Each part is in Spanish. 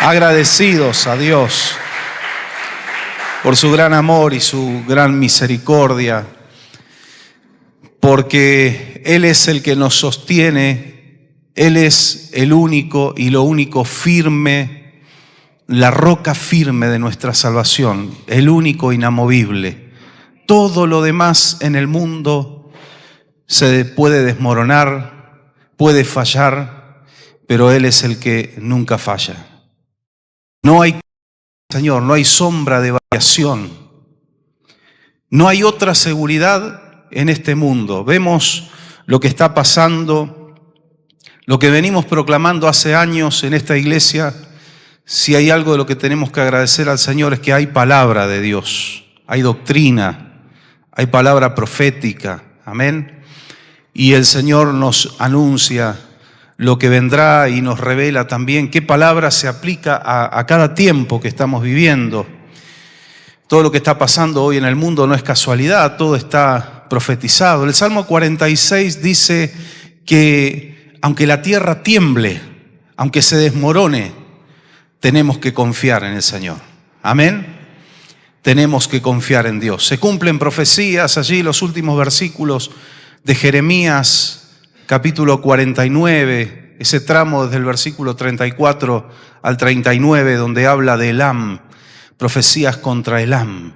agradecidos a Dios por su gran amor y su gran misericordia, porque Él es el que nos sostiene, Él es el único y lo único firme, la roca firme de nuestra salvación, el único inamovible. Todo lo demás en el mundo se puede desmoronar, puede fallar, pero Él es el que nunca falla. No hay, Señor, no hay sombra de variación. No hay otra seguridad en este mundo. Vemos lo que está pasando, lo que venimos proclamando hace años en esta iglesia. Si hay algo de lo que tenemos que agradecer al Señor es que hay palabra de Dios, hay doctrina, hay palabra profética. Amén. Y el Señor nos anuncia lo que vendrá y nos revela también qué palabra se aplica a cada tiempo que estamos viviendo. Todo lo que está pasando hoy en el mundo no es casualidad, todo está profetizado. El Salmo 46 dice que aunque la tierra tiemble, aunque se desmorone, tenemos que confiar en el Señor. Amén. Tenemos que confiar en Dios. Se cumplen profecías allí, los últimos versículos de Jeremías, capítulo 49, ese tramo desde el versículo 34 al 39, donde habla de Elam, profecías contra Elam.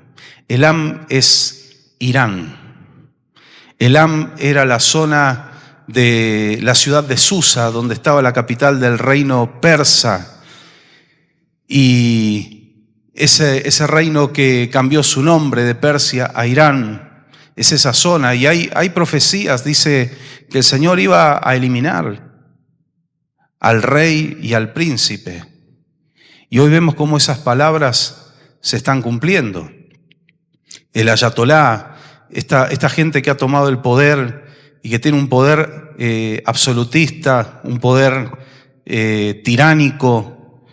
Elam es Irán. Elam era la zona de la ciudad de Susa, donde estaba la capital del reino persa. Y ese reino que cambió su nombre de Persia a Irán, es esa zona. Y hay profecías, dice que el Señor iba a eliminar al rey y al príncipe. Y hoy vemos cómo esas palabras se están cumpliendo. El ayatolá, esta gente que ha tomado el poder y que tiene un poder absolutista, un poder tiránico,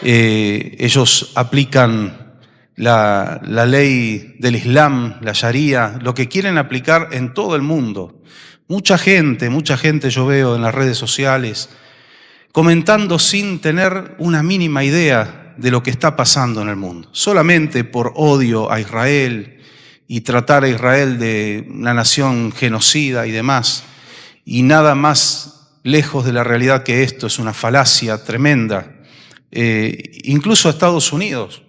ellos aplican la ley del Islam, la Sharia, lo que quieren aplicar en todo el mundo. Mucha gente yo veo en las redes sociales comentando sin tener una mínima idea de lo que está pasando en el mundo. Solamente por odio a Israel y tratar a Israel de una nación genocida y demás. Y nada más lejos de la realidad que esto, es una falacia tremenda. Incluso a Estados Unidos.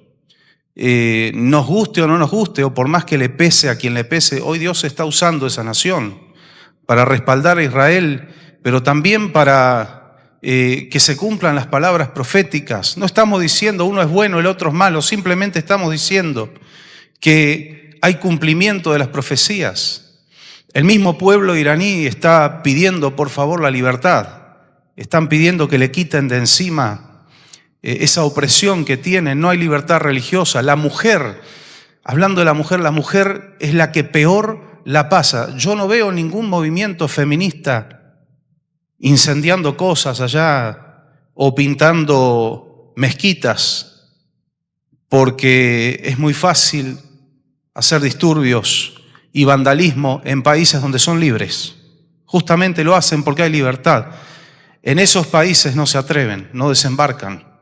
Nos guste o no nos guste, o por más que le pese a quien le pese, hoy Dios está usando esa nación para respaldar a Israel, pero también para que se cumplan las palabras proféticas. No estamos diciendo uno es bueno, el otro es malo, simplemente estamos diciendo que hay cumplimiento de las profecías. El mismo pueblo iraní está pidiendo por favor la libertad, están pidiendo que le quiten de encima esa opresión que tienen. No hay libertad religiosa. La mujer, hablando de la mujer es la que peor la pasa. Yo no veo ningún movimiento feminista incendiando cosas allá o pintando mezquitas, porque es muy fácil hacer disturbios y vandalismo en países donde son libres. Justamente lo hacen porque hay libertad. En esos países no se atreven, no desembarcan,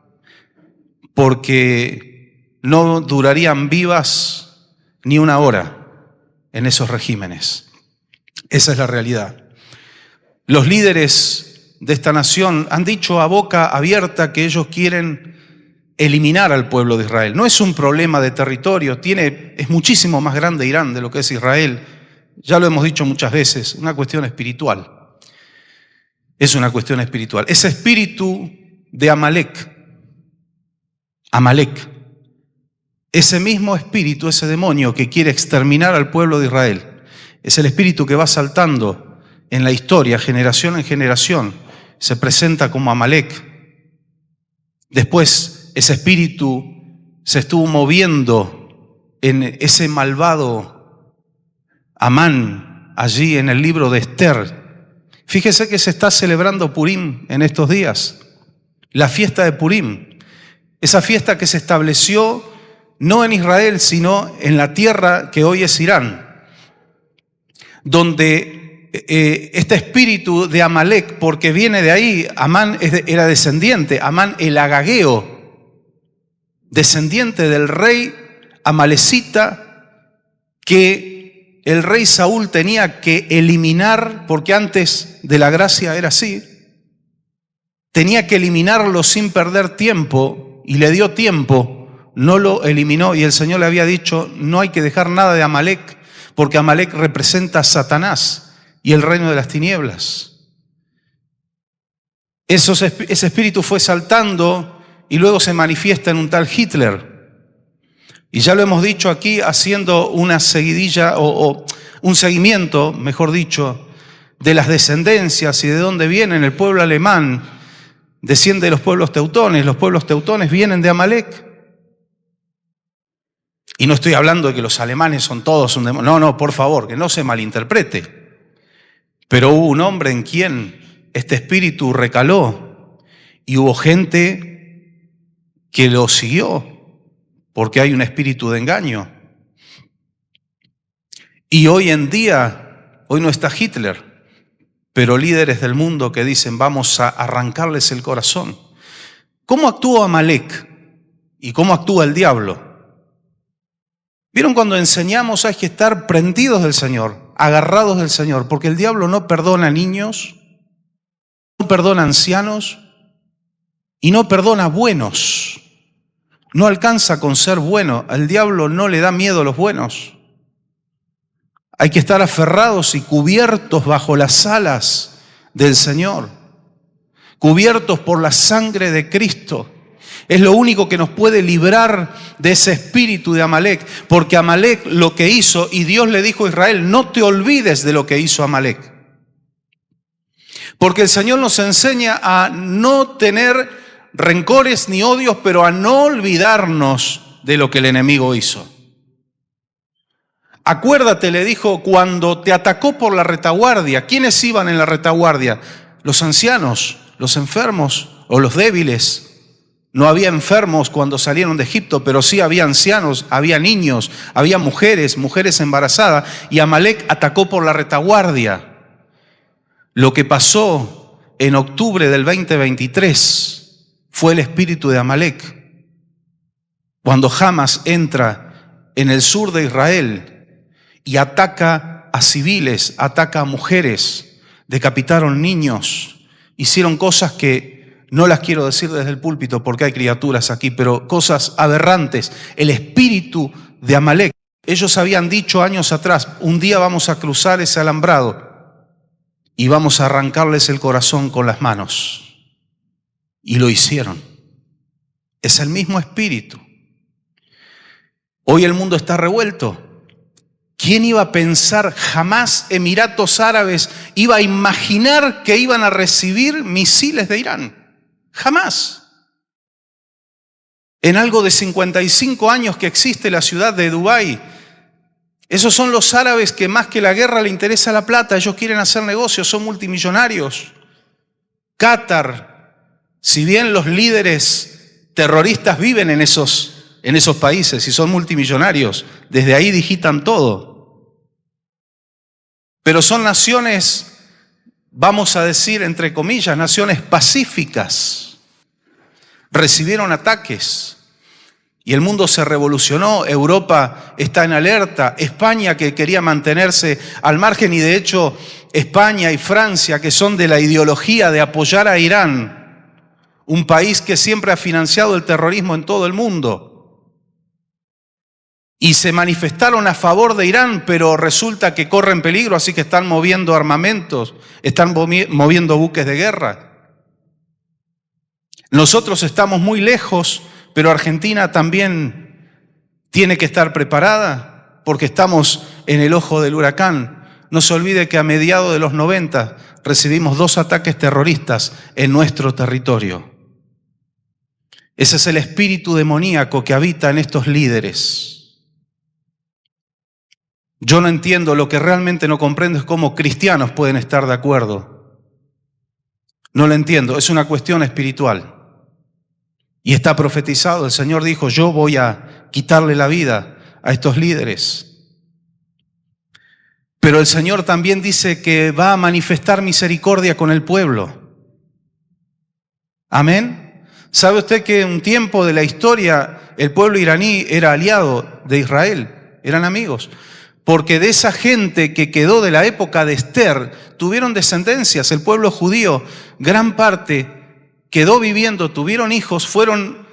porque no durarían vivas ni una hora en esos regímenes. Esa es la realidad. Los líderes de esta nación han dicho a boca abierta que ellos quieren eliminar al pueblo de Israel. No es un problema de territorio, es muchísimo más grande Irán de lo que es Israel. Ya lo hemos dicho muchas veces, una cuestión espiritual. Es una cuestión espiritual. Ese espíritu de Amalek, ese mismo espíritu, ese demonio que quiere exterminar al pueblo de Israel, es el espíritu que va saltando en la historia, generación en generación, se presenta como Amalek. Después, ese espíritu se estuvo moviendo en ese malvado Amán, allí en el libro de Esther. Fíjese que se está celebrando Purim en estos días, la fiesta de Purim. Esa fiesta que se estableció no en Israel, sino en la tierra que hoy es Irán, donde este espíritu de Amalek, porque viene de ahí, Amán era descendiente, Amán el agageo, descendiente del rey amalecita que el rey Saúl tenía que eliminar, porque antes de la gracia era así, tenía que eliminarlo sin perder tiempo, y le dio tiempo, no lo eliminó, y el Señor le había dicho, no hay que dejar nada de Amalec, porque Amalec representa a Satanás y el reino de las tinieblas. Ese espíritu fue saltando y luego se manifiesta en un tal Hitler. Y ya lo hemos dicho aquí, haciendo una seguidilla o un seguimiento, mejor dicho, de las descendencias y de dónde vienen. El pueblo alemán desciende de los pueblos teutones. Los pueblos teutones vienen de Amalec. Y no estoy hablando de que los alemanes son todos un demonio. No, por favor, que no se malinterprete. Pero hubo un hombre en quien este espíritu recaló y hubo gente que lo siguió porque hay un espíritu de engaño. Y hoy en día, hoy no está Hitler, pero líderes del mundo que dicen vamos a arrancarles el corazón. ¿Cómo actúa Amalec y cómo actúa el diablo? ¿Vieron cuando enseñamos hay que estar prendidos del Señor, agarrados del Señor? Porque el diablo no perdona niños, no perdona ancianos y no perdona buenos. No alcanza con ser bueno. Al diablo no le da miedo a los buenos. Hay que estar aferrados y cubiertos bajo las alas del Señor, cubiertos por la sangre de Cristo. Es lo único que nos puede librar de ese espíritu de Amalec, porque Amalec lo que hizo, y Dios le dijo a Israel, no te olvides de lo que hizo Amalec. Porque el Señor nos enseña a no tener rencores ni odios, pero a no olvidarnos de lo que el enemigo hizo. Acuérdate, le dijo, cuando te atacó por la retaguardia. ¿Quiénes iban en la retaguardia? Los ancianos, los enfermos o los débiles. No había enfermos cuando salieron de Egipto, pero sí había ancianos, había niños, había mujeres embarazadas, y Amalec atacó por la retaguardia. Lo que pasó en octubre del 2023 fue el espíritu de Amalec. Cuando Hamas entra en el sur de Israel y ataca a civiles, ataca a mujeres, decapitaron niños, hicieron cosas que no las quiero decir desde el púlpito porque hay criaturas aquí, pero cosas aberrantes. El espíritu de Amalec. Ellos habían dicho años atrás, un día vamos a cruzar ese alambrado y vamos a arrancarles el corazón con las manos. Y lo hicieron. Es el mismo espíritu. Hoy el mundo está revuelto. ¿Quién iba a pensar? Jamás Emiratos Árabes iba a imaginar que iban a recibir misiles de Irán. Jamás. En algo de 55 años que existe la ciudad de Dubái, esos son los árabes que más que la guerra le interesa la plata, ellos quieren hacer negocios, son multimillonarios. Qatar, si bien los líderes terroristas viven en esos países y son multimillonarios, desde ahí digitan todo. Pero son naciones, vamos a decir entre comillas, naciones pacíficas. Recibieron ataques y el mundo se revolucionó. Europa está en alerta. España, que quería mantenerse al margen, y de hecho España y Francia, que son de la ideología de apoyar a Irán, un país que siempre ha financiado el terrorismo en todo el mundo, y se manifestaron a favor de Irán, pero resulta que corren peligro, así que están moviendo armamentos, están moviendo buques de guerra. Nosotros estamos muy lejos, pero Argentina también tiene que estar preparada porque estamos en el ojo del huracán. No se olvide que a mediados de los 90 recibimos 2 ataques terroristas en nuestro territorio. Ese es el espíritu demoníaco que habita en estos líderes. Yo no entiendo, lo que realmente no comprendo es cómo cristianos pueden estar de acuerdo. No lo entiendo, es una cuestión espiritual. Y está profetizado, el Señor dijo, yo voy a quitarle la vida a estos líderes. Pero el Señor también dice que va a manifestar misericordia con el pueblo. Amén. ¿Sabe usted que en un tiempo de la historia el pueblo iraní era aliado de Israel? Eran amigos. Porque de esa gente que quedó de la época de Esther, tuvieron descendencias. El pueblo judío, gran parte, quedó viviendo, tuvieron hijos, fueron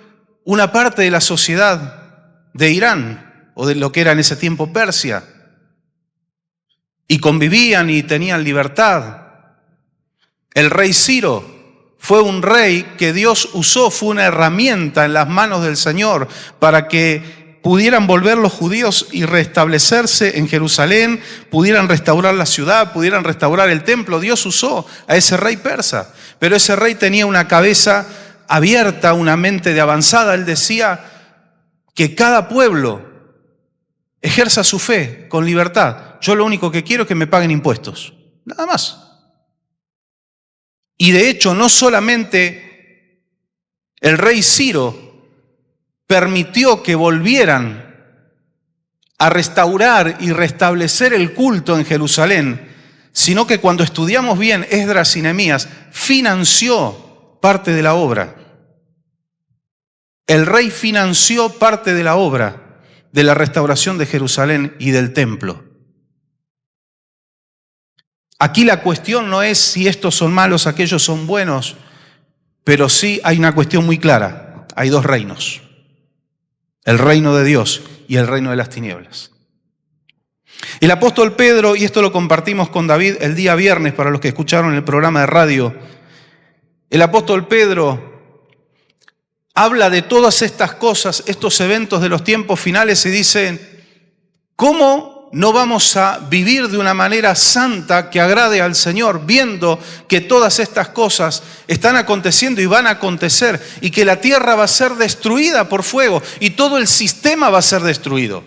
una parte de la sociedad de Irán, o de lo que era en ese tiempo Persia. Y convivían y tenían libertad. El rey Ciro fue un rey que Dios usó, fue una herramienta en las manos del Señor para que pudieran volver los judíos y restablecerse en Jerusalén, pudieran restaurar la ciudad, pudieran restaurar el templo. Dios usó a ese rey persa, pero ese rey tenía una cabeza abierta, una mente de avanzada. Él decía que cada pueblo ejerza su fe con libertad. Yo lo único que quiero es que me paguen impuestos, nada más. Y de hecho, no solamente el rey Ciro permitió que volvieran a restaurar y restablecer el culto en Jerusalén, sino que cuando estudiamos bien Esdras y Nehemías, financió parte de la obra. El rey financió parte de la obra de la restauración de Jerusalén y del templo. Aquí la cuestión no es si estos son malos, aquellos son buenos, pero sí hay una cuestión muy clara. Hay dos reinos: el reino de Dios y el reino de las tinieblas. El apóstol Pedro, y esto lo compartimos con David el día viernes para los que escucharon el programa de radio, el apóstol Pedro habla de todas estas cosas, estos eventos de los tiempos finales, y dice: ¿cómo no vamos a vivir de una manera santa que agrade al Señor, viendo que todas estas cosas están aconteciendo y van a acontecer, y que la tierra va a ser destruida por fuego y todo el sistema va a ser destruido?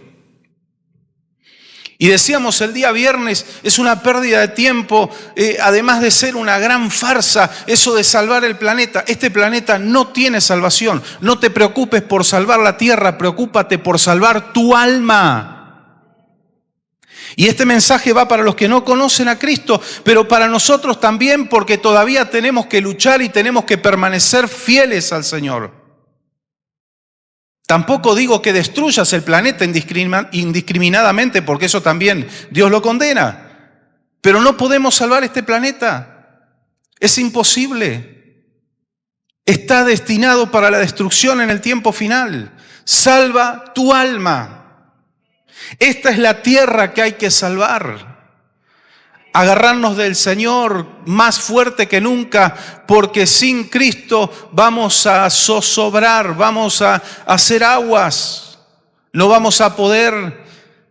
Y decíamos el día viernes, es una pérdida de tiempo, además de ser una gran farsa, eso de salvar el planeta. Este planeta no tiene salvación. No te preocupes por salvar la tierra, preocúpate por salvar tu alma. Y este mensaje va para los que no conocen a Cristo, pero para nosotros también, porque todavía tenemos que luchar y tenemos que permanecer fieles al Señor. Tampoco digo que destruyas el planeta indiscriminadamente, porque eso también Dios lo condena. Pero no podemos salvar este planeta. Es imposible. Está destinado para la destrucción en el tiempo final. Salva tu alma. Esta es la tierra que hay que salvar. Agarrarnos del Señor más fuerte que nunca, porque sin Cristo vamos a zozobrar, vamos a hacer aguas. No vamos a poder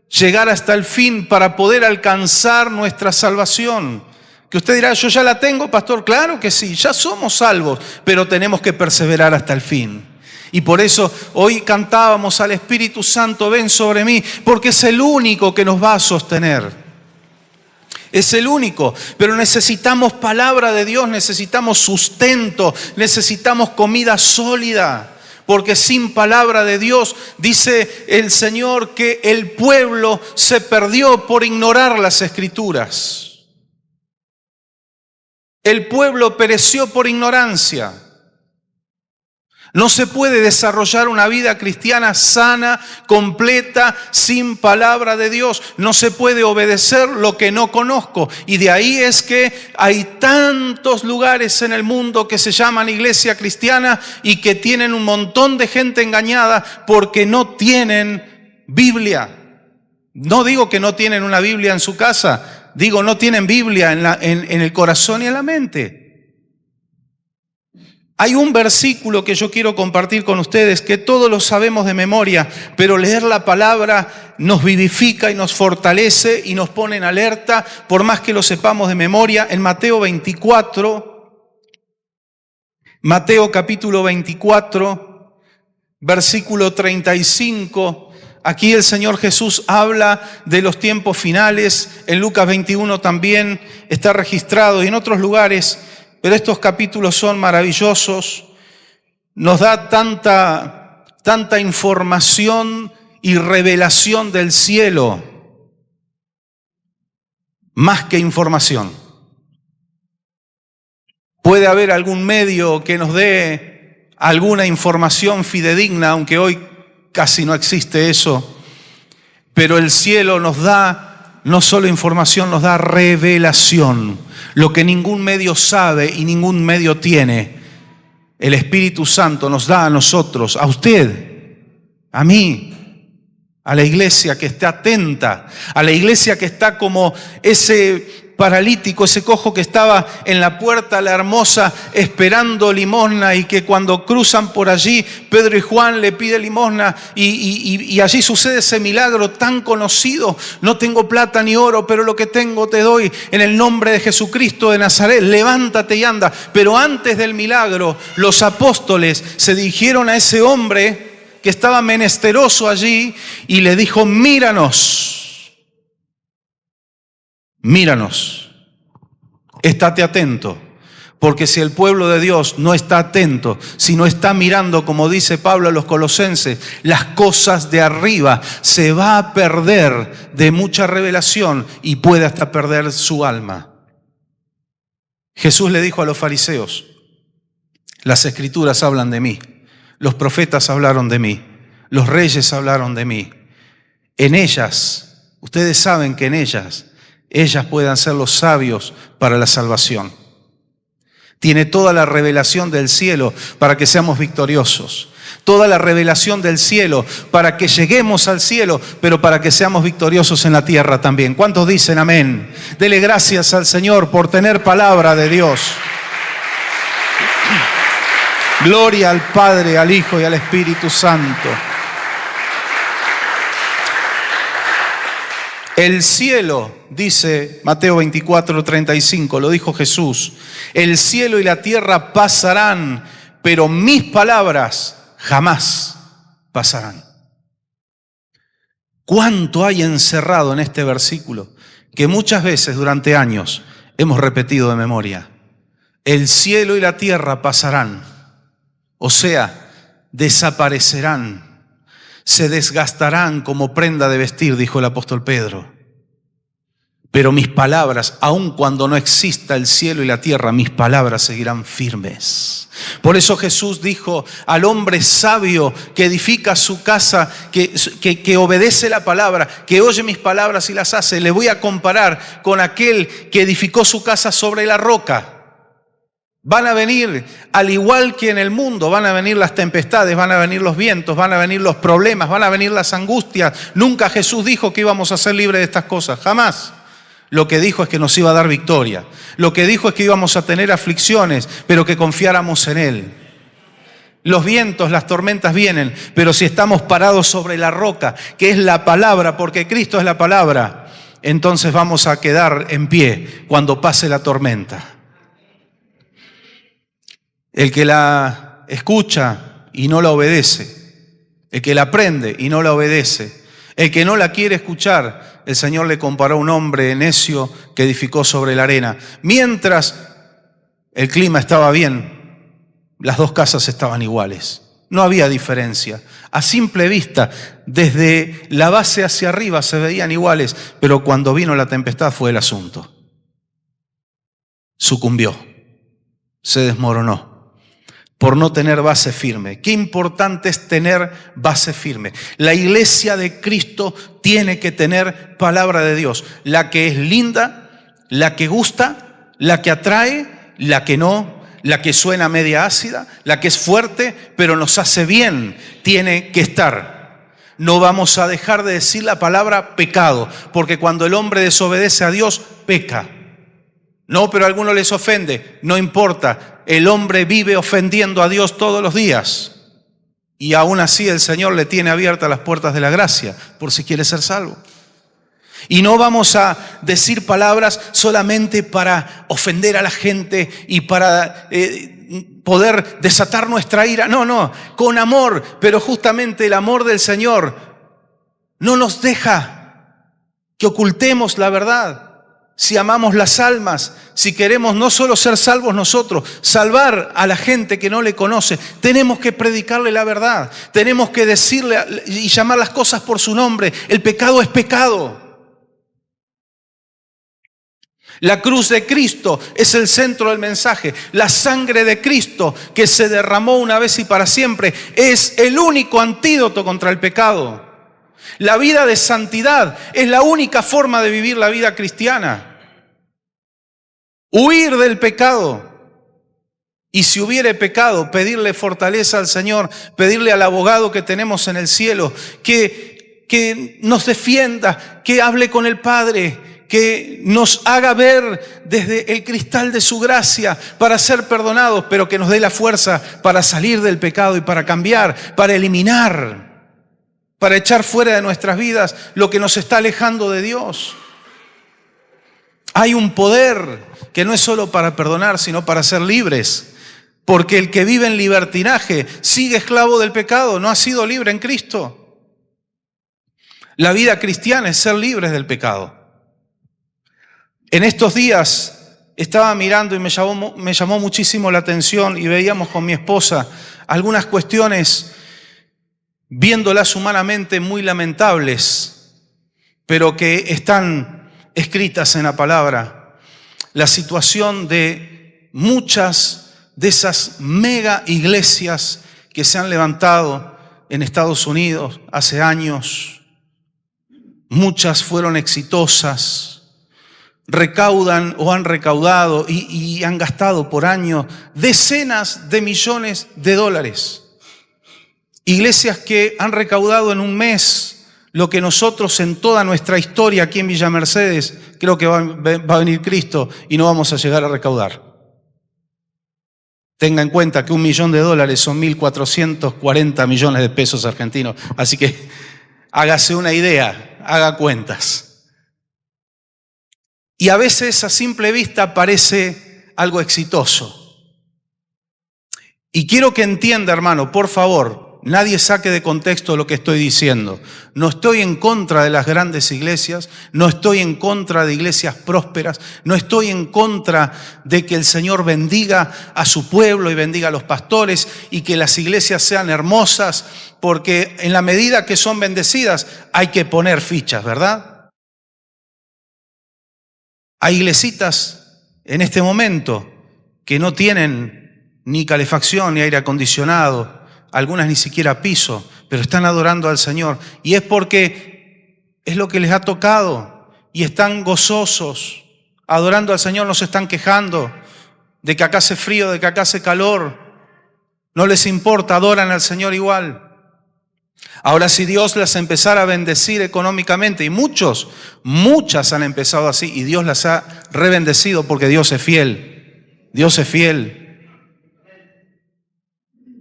llegar hasta el fin para poder alcanzar nuestra salvación. Que usted dirá: yo ya la tengo, pastor. Claro que sí, ya somos salvos, pero tenemos que perseverar hasta el fin. Y por eso hoy cantábamos al Espíritu Santo: ven sobre mí, porque es el único que nos va a sostener. Es el único, pero necesitamos palabra de Dios, necesitamos sustento, necesitamos comida sólida, porque sin palabra de Dios, dice el Señor, que el pueblo se perdió por ignorar las Escrituras. El pueblo pereció por ignorancia. No se puede desarrollar una vida cristiana sana, completa, sin palabra de Dios. No se puede obedecer lo que no conozco. Y de ahí es que hay tantos lugares en el mundo que se llaman iglesia cristiana y que tienen un montón de gente engañada porque no tienen Biblia. No digo que no tienen una Biblia en su casa, digo no tienen Biblia en el corazón y en la mente. Hay un versículo que yo quiero compartir con ustedes, que todos lo sabemos de memoria, pero leer la palabra nos vivifica y nos fortalece y nos pone en alerta, por más que lo sepamos de memoria. En Mateo 24, Mateo capítulo 24, versículo 35, aquí el Señor Jesús habla de los tiempos finales. En Lucas 21 también está registrado, y en otros lugares. Pero estos capítulos son maravillosos, nos da tanta información y revelación del cielo, más que información. Puede haber algún medio que nos dé alguna información fidedigna, aunque hoy casi no existe eso. Pero el cielo nos da no solo información, nos da revelación. Lo que ningún medio sabe y ningún medio tiene, el Espíritu Santo nos da a nosotros, a usted, a mí, a la iglesia que esté atenta, a la iglesia que está como ese paralítico, ese cojo que estaba en la puerta La Hermosa esperando limosna, y que cuando cruzan por allí Pedro y Juan le piden limosna y allí sucede ese milagro tan conocido. No tengo plata ni oro, pero lo que tengo te doy, en el nombre de Jesucristo de Nazaret, levántate y anda. Pero antes del milagro, los apóstoles se dirigieron a ese hombre que estaba menesteroso allí y le dijo: míranos, míranos, estate atento, porque si el pueblo de Dios no está atento, si no está mirando, como dice Pablo a los Colosenses, las cosas de arriba, se va a perder de mucha revelación y puede hasta perder su alma. Jesús le dijo a los fariseos: las escrituras hablan de mí, los profetas hablaron de mí, los reyes hablaron de mí. En ellas, ustedes saben que en ellas puedan ser los sabios para la salvación. Tiene toda la revelación del cielo para que seamos victoriosos. Toda la revelación del cielo para que lleguemos al cielo, pero para que seamos victoriosos en la tierra también. ¿Cuántos dicen amén? Dele gracias al Señor por tener palabra de Dios. Gloria al Padre, al Hijo y al Espíritu Santo. El cielo, dice Mateo 24:35, lo dijo Jesús: el cielo y la tierra pasarán, pero mis palabras jamás pasarán. ¿Cuánto hay encerrado en este versículo que muchas veces durante años hemos repetido de memoria? El cielo y la tierra pasarán, o sea, desaparecerán. Se desgastarán como prenda de vestir, dijo el apóstol Pedro. Pero mis palabras, aun cuando no exista el cielo y la tierra, mis palabras seguirán firmes. Por eso Jesús dijo al hombre sabio que edifica su casa, que obedece la palabra, que oye mis palabras y las hace, le voy a comparar con aquel que edificó su casa sobre la roca. Van a venir, al igual que en el mundo, van a venir las tempestades, van a venir los vientos, van a venir los problemas, van a venir las angustias. Nunca Jesús dijo que íbamos a ser libres de estas cosas, jamás. Lo que dijo es que nos iba a dar victoria. Lo que dijo es que íbamos a tener aflicciones, pero que confiáramos en Él. Los vientos, las tormentas vienen, pero si estamos parados sobre la roca, que es la palabra, porque Cristo es la palabra, entonces vamos a quedar en pie cuando pase la tormenta. El que la escucha y no la obedece, el que la aprende y no la obedece, el que no la quiere escuchar, el Señor le comparó a un hombre necio que edificó sobre la arena. Mientras el clima estaba bien, las dos casas estaban iguales, no había diferencia. A simple vista, desde la base hacia arriba se veían iguales, pero cuando vino la tempestad fue el asunto. Sucumbió, se desmoronó por no tener base firme. Qué importante es tener base firme. La iglesia de Cristo tiene que tener palabra de Dios. La que es linda, la que gusta, la que atrae, la que no, la que suena media ácida, la que es fuerte, pero nos hace bien, tiene que estar. No vamos a dejar de decir la palabra pecado, porque cuando el hombre desobedece a Dios, peca. No, pero a algunos les ofende, no importa. El hombre vive ofendiendo a Dios todos los días. Y aún así el Señor le tiene abiertas las puertas de la gracia, por si quiere ser salvo. Y no vamos a decir palabras solamente para ofender a la gente y para poder desatar nuestra ira. No, con amor, pero justamente el amor del Señor no nos deja que ocultemos la verdad. Si amamos las almas, si queremos no solo ser salvos nosotros, salvar a la gente que no le conoce, tenemos que predicarle la verdad, tenemos que decirle y llamar las cosas por su nombre. El pecado es pecado. La cruz de Cristo es el centro del mensaje. La sangre de Cristo que se derramó una vez y para siempre es el único antídoto contra el pecado. La vida de santidad es la única forma de vivir la vida cristiana. Huir del pecado. Y si hubiere pecado, pedirle fortaleza al Señor, pedirle al abogado que tenemos en el cielo, que nos defienda, que hable con el Padre, que nos haga ver desde el cristal de su gracia para ser perdonados, pero que nos dé la fuerza para salir del pecado y para cambiar, para eliminar, para echar fuera de nuestras vidas lo que nos está alejando de Dios. Hay un poder que no es solo para perdonar, sino para ser libres. Porque el que vive en libertinaje sigue esclavo del pecado, no ha sido libre en Cristo. La vida cristiana es ser libres del pecado. En estos días estaba mirando y me llamó muchísimo la atención y veíamos con mi esposa algunas cuestiones, viéndolas humanamente muy lamentables, pero que están escritas en la palabra. La situación de muchas de esas mega iglesias que se han levantado en Estados Unidos hace años. Muchas fueron exitosas, recaudan o han recaudado y han gastado por año decenas de millones de dólares. Iglesias que han recaudado en un mes lo que nosotros en toda nuestra historia aquí en Villa Mercedes, creo que va a venir Cristo y no vamos a llegar a recaudar. Tenga en cuenta que $1 millón son 1.440 millones de pesos argentinos. Así que hágase una idea, haga cuentas. Y a veces a simple vista parece algo exitoso. Y quiero que entienda, hermano, por favor, nadie saque de contexto lo que estoy diciendo. No estoy en contra de las grandes iglesias, no estoy en contra de iglesias prósperas, no estoy en contra de que el Señor bendiga a su pueblo y bendiga a los pastores y que las iglesias sean hermosas, porque en la medida que son bendecidas hay que poner fichas, ¿verdad? Hay iglesitas en este momento que no tienen ni calefacción ni aire acondicionado, algunas ni siquiera piso, pero están adorando al Señor. Y es porque es lo que les ha tocado y están gozosos, adorando al Señor, no se están quejando de que acá hace frío, de que acá hace calor. No les importa, adoran al Señor igual. Ahora, si Dios las empezara a bendecir económicamente, y muchas han empezado así, y Dios las ha rebendecido porque Dios es fiel. Dios es fiel.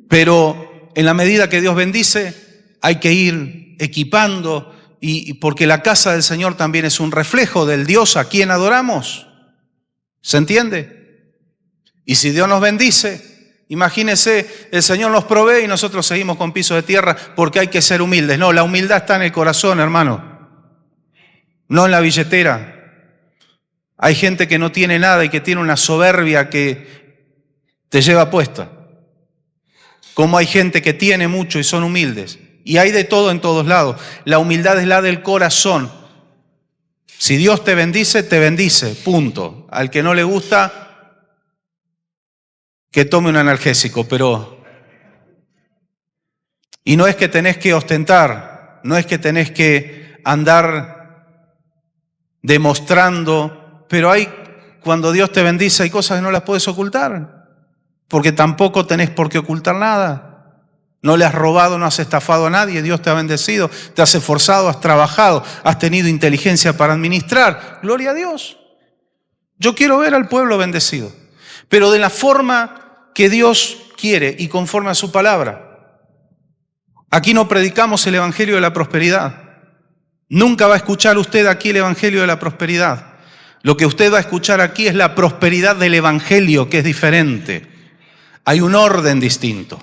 Pero en la medida que Dios bendice, hay que ir equipando, y porque la casa del Señor también es un reflejo del Dios a quien adoramos. ¿Se entiende? Y si Dios nos bendice, imagínese, el Señor nos provee y nosotros seguimos con piso de tierra porque hay que ser humildes. No, la humildad está en el corazón, hermano, no en la billetera. Hay gente que no tiene nada y que tiene una soberbia que te lleva puesta. Como hay gente que tiene mucho y son humildes. Y hay de todo en todos lados. La humildad es la del corazón. Si Dios te bendice, punto. Al que no le gusta, que tome un analgésico, pero... Y no es que tenés que ostentar, no es que tenés que andar demostrando, pero cuando Dios te bendice hay cosas que no las puedes ocultar. Porque tampoco tenés por qué ocultar nada. No le has robado, no has estafado a nadie, Dios te ha bendecido, te has esforzado, has trabajado, has tenido inteligencia para administrar. Gloria a Dios. Yo quiero ver al pueblo bendecido, pero de la forma que Dios quiere y conforme a su palabra. Aquí no predicamos el evangelio de la prosperidad. Nunca va a escuchar usted aquí el evangelio de la prosperidad. Lo que usted va a escuchar aquí es la prosperidad del evangelio, que es diferente. Hay un orden distinto.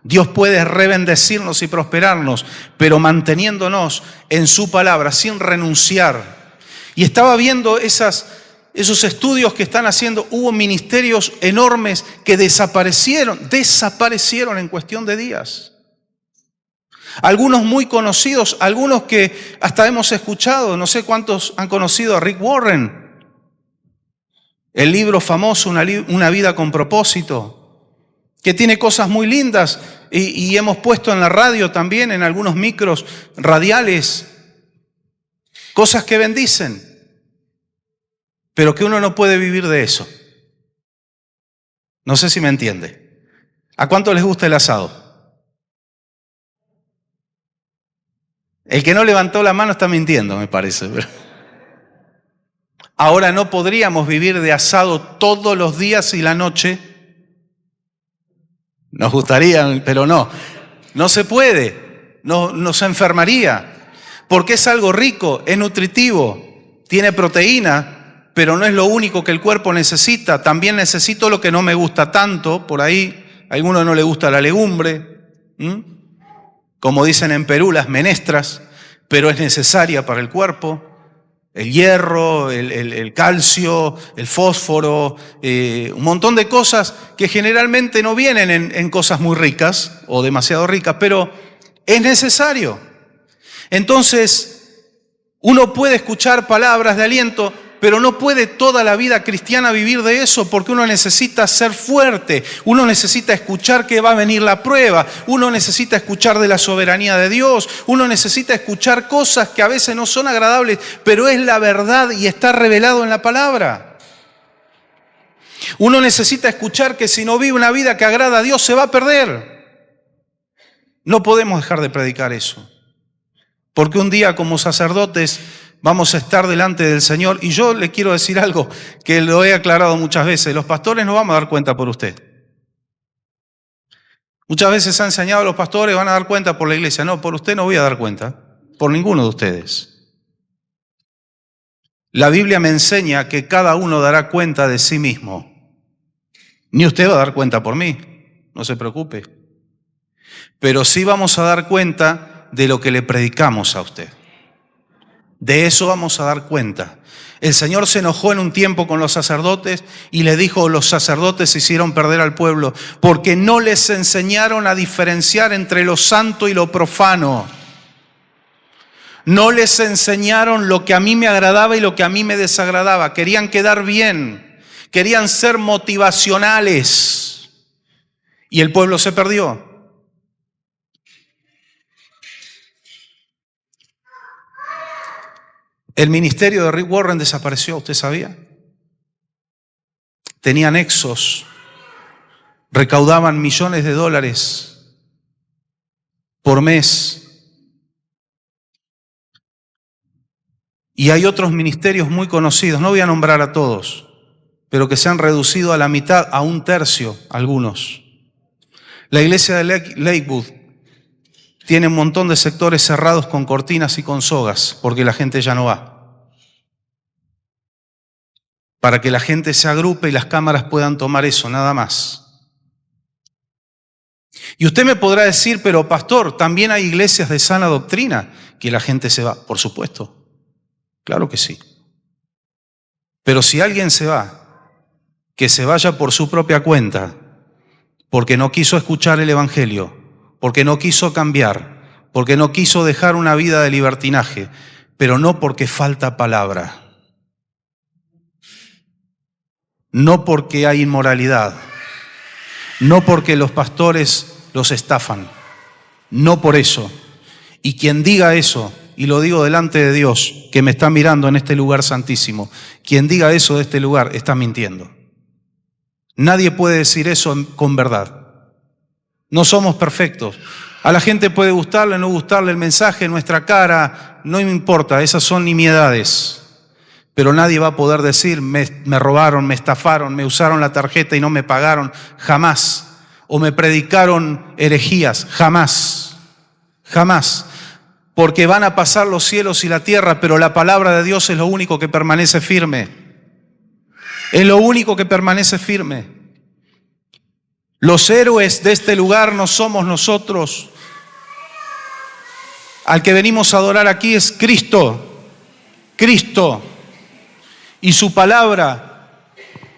Dios puede rebendecirnos y prosperarnos, pero manteniéndonos en su palabra, sin renunciar. Y estaba viendo esos estudios que están haciendo. Hubo ministerios enormes que desaparecieron en cuestión de días. Algunos muy conocidos, algunos que hasta hemos escuchado, no sé cuántos han conocido a Rick Warren. El libro famoso, Una vida con propósito, que tiene cosas muy lindas y hemos puesto en la radio también, en algunos micros radiales, cosas que bendicen, pero que uno no puede vivir de eso. No sé si me entiende. ¿A cuánto les gusta el asado? El que no levantó la mano está mintiendo, me parece. Ahora no podríamos vivir de asado todos los días y la noche. Nos gustaría, pero no. No se puede. No, nos enfermaría. Porque es algo rico, es nutritivo, tiene proteína, pero no es lo único que el cuerpo necesita. También necesito lo que no me gusta tanto. Por ahí, a alguno no le gusta la legumbre. Como dicen en Perú, las menestras, pero es necesaria para el cuerpo. El hierro, el calcio, el fósforo, un montón de cosas que generalmente no vienen en cosas muy ricas o demasiado ricas, pero es necesario. Entonces, uno puede escuchar palabras de aliento, pero no puede toda la vida cristiana vivir de eso, porque uno necesita ser fuerte, uno necesita escuchar que va a venir la prueba, uno necesita escuchar de la soberanía de Dios, uno necesita escuchar cosas que a veces no son agradables, pero es la verdad y está revelado en la palabra. Uno necesita escuchar que si no vive una vida que agrada a Dios se va a perder. No podemos dejar de predicar eso, porque un día como sacerdotes vamos a estar delante del Señor. Y yo le quiero decir algo que lo he aclarado muchas veces. Los pastores no vamos a dar cuenta por usted. Muchas veces se ha enseñado a los pastores, van a dar cuenta por la iglesia. No, por usted no voy a dar cuenta, por ninguno de ustedes. La Biblia me enseña que cada uno dará cuenta de sí mismo. Ni usted va a dar cuenta por mí, no se preocupe. Pero sí vamos a dar cuenta de lo que le predicamos a usted. De eso vamos a dar cuenta. El Señor se enojó en un tiempo con los sacerdotes y les dijo: los sacerdotes hicieron perder al pueblo porque no les enseñaron a diferenciar entre lo santo y lo profano. No les enseñaron lo que a mí me agradaba y lo que a mí me desagradaba. Querían quedar bien, querían ser motivacionales y el pueblo se perdió. El ministerio de Rick Warren desapareció, ¿usted sabía? Tenían nexos, recaudaban millones de dólares por mes. Y hay otros ministerios muy conocidos, no voy a nombrar a todos, pero que se han reducido a la mitad, a un tercio, algunos. La iglesia de Lakewood tiene un montón de sectores cerrados con cortinas y con sogas, porque la gente ya no va. Para que la gente se agrupe y las cámaras puedan tomar eso, nada más. Y usted me podrá decir: pero pastor, también hay iglesias de sana doctrina que la gente se va. Por supuesto, claro que sí. Pero si alguien se va, que se vaya por su propia cuenta, porque no quiso escuchar el evangelio, porque no quiso cambiar, porque no quiso dejar una vida de libertinaje, pero no porque falta palabra, no porque hay inmoralidad, no porque los pastores los estafan, no por eso. Y quien diga eso, y lo digo delante de Dios, que me está mirando en este lugar santísimo, quien diga eso de este lugar está mintiendo. Nadie puede decir eso con verdad. No somos perfectos. A la gente puede gustarle, no gustarle el mensaje, nuestra cara, no me importa, esas son nimiedades. Pero nadie va a poder decir: me robaron, me estafaron, me usaron la tarjeta y no me pagaron, jamás. O me predicaron herejías, jamás, jamás. Porque van a pasar los cielos y la tierra, pero la palabra de Dios es lo único que permanece firme. Es lo único que permanece firme. Los héroes de este lugar no somos nosotros. Al que venimos a adorar aquí es Cristo. Cristo. Y su palabra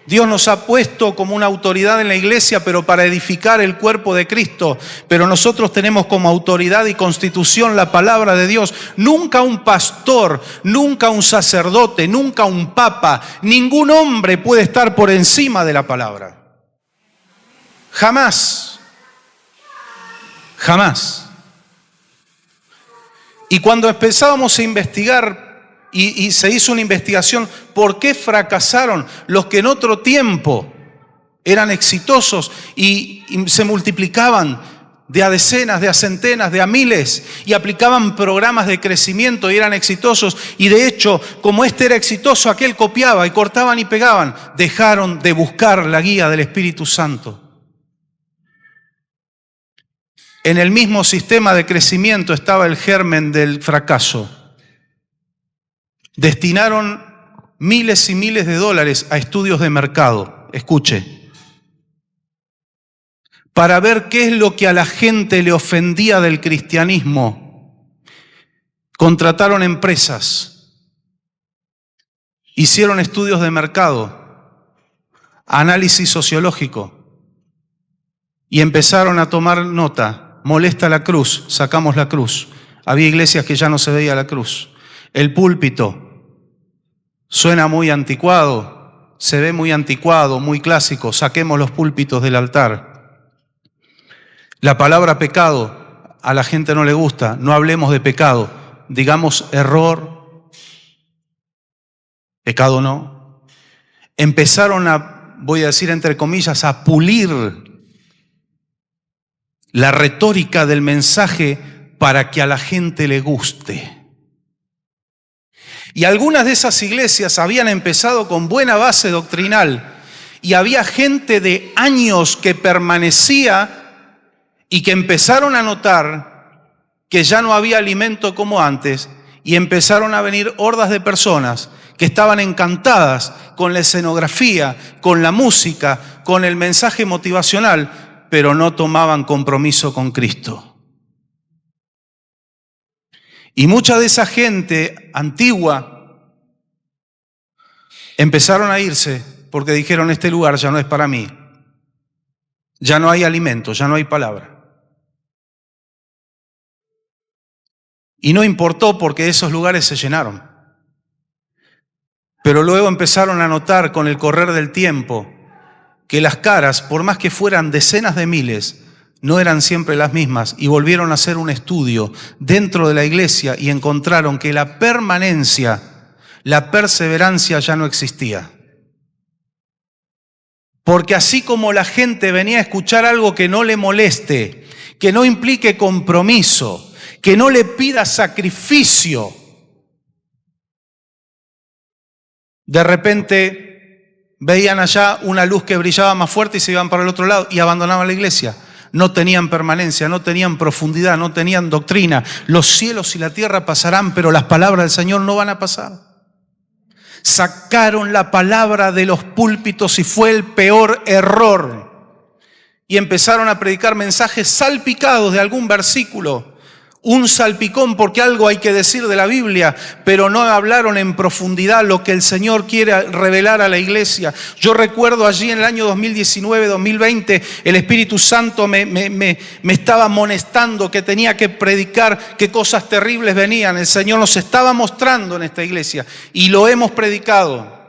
Dios nos ha puesto como una autoridad en la iglesia, pero para edificar el cuerpo de Cristo. Pero nosotros tenemos como autoridad y constitución la palabra de Dios. Nunca un pastor, nunca un sacerdote, nunca un papa, ningún hombre puede estar por encima de la palabra. Jamás. Jamás. Y cuando empezábamos a investigar, y se hizo una investigación, ¿por qué fracasaron los que en otro tiempo eran exitosos y se multiplicaban de a decenas, de a centenas, de a miles, y aplicaban programas de crecimiento y eran exitosos? Y de hecho, como este era exitoso, aquel copiaba y cortaban y pegaban. Dejaron de buscar la guía del Espíritu Santo. En el mismo sistema de crecimiento estaba el germen del fracaso. Destinaron miles y miles de dólares a estudios de mercado, escuche, para ver qué es lo que a la gente le ofendía del cristianismo. Contrataron empresas, hicieron estudios de mercado, análisis sociológico y empezaron a tomar nota. Molesta la cruz, sacamos la cruz. Había iglesias que ya no se veía la cruz. El púlpito suena muy anticuado, se ve muy anticuado, muy clásico, saquemos los púlpitos del altar. La palabra pecado a la gente no le gusta, no hablemos de pecado, digamos error, pecado no. Empezaron a, voy a decir entre comillas, a pulir la retórica del mensaje para que a la gente le guste. Y algunas de esas iglesias habían empezado con buena base doctrinal y había gente de años que permanecía y que empezaron a notar que ya no había alimento como antes y empezaron a venir hordas de personas que estaban encantadas con la escenografía, con la música, con el mensaje motivacional, pero no tomaban compromiso con Cristo. Y mucha de esa gente antigua empezaron a irse porque dijeron: este lugar ya no es para mí, ya no hay alimento, ya no hay palabra. Y no importó porque esos lugares se llenaron. Pero luego empezaron a notar con el correr del tiempo que las caras, por más que fueran decenas de miles, no eran siempre las mismas, y volvieron a hacer un estudio dentro de la iglesia y encontraron que la permanencia, la perseverancia ya no existía. Porque así como la gente venía a escuchar algo que no le moleste, que no implique compromiso, que no le pida sacrificio, de repente veían allá una luz que brillaba más fuerte y se iban para el otro lado y abandonaban la iglesia. No tenían permanencia, no tenían profundidad, no tenían doctrina. Los cielos y la tierra pasarán, pero las palabras del Señor no van a pasar. Sacaron la palabra de los púlpitos y fue el peor error. Y empezaron a predicar mensajes salpicados de algún versículo. Un salpicón porque algo hay que decir de la Biblia, pero no hablaron en profundidad lo que el Señor quiere revelar a la iglesia. Yo recuerdo allí en el año 2019-2020, el Espíritu Santo me estaba amonestando que tenía que predicar, que cosas terribles venían. El Señor nos estaba mostrando en esta iglesia y lo hemos predicado.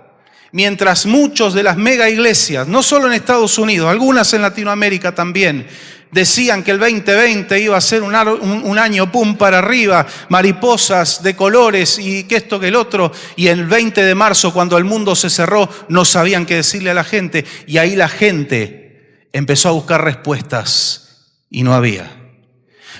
Mientras muchos de las mega iglesias, no solo en Estados Unidos, algunas en Latinoamérica también, decían que el 2020 iba a ser un año pum para arriba, mariposas de colores y que esto que el otro, y el 20 de marzo cuando el mundo se cerró no sabían qué decirle a la gente, y ahí la gente empezó a buscar respuestas y no había.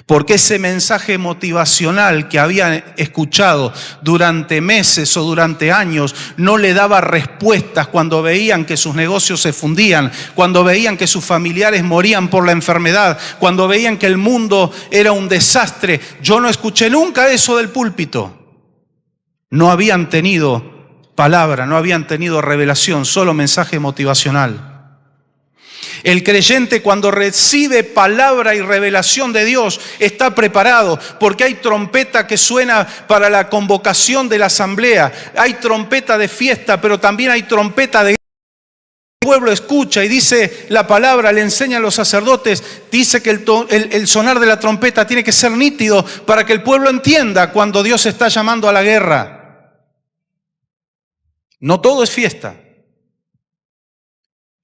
Porque ese mensaje motivacional que habían escuchado durante meses o durante años no le daba respuestas cuando veían que sus negocios se fundían, cuando veían que sus familiares morían por la enfermedad, cuando veían que el mundo era un desastre. Yo no escuché nunca eso del púlpito. No habían tenido palabra, no habían tenido revelación, solo mensaje motivacional. El creyente, cuando recibe palabra y revelación de Dios, está preparado, porque hay trompeta que suena para la convocación de la asamblea, hay trompeta de fiesta, pero también hay trompeta de pueblo escucha y dice la palabra, le enseña a los sacerdotes, dice que el sonar de la trompeta tiene que ser nítido para que el pueblo entienda cuando Dios está llamando a la guerra. No todo es fiesta.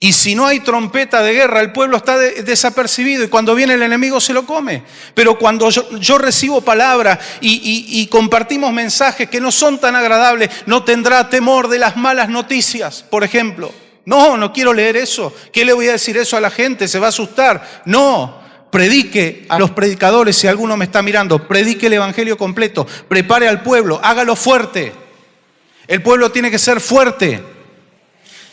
Y si no hay trompeta de guerra, el pueblo está desapercibido y cuando viene el enemigo se lo come. Pero cuando yo recibo palabra y compartimos mensajes que no son tan agradables, no tendrá temor de las malas noticias, por ejemplo. No quiero leer eso. ¿Qué le voy a decir eso a la gente? ¿Se va a asustar? No, predique a los predicadores, si alguno me está mirando, predique el evangelio completo, prepare al pueblo, hágalo fuerte. El pueblo tiene que ser fuerte,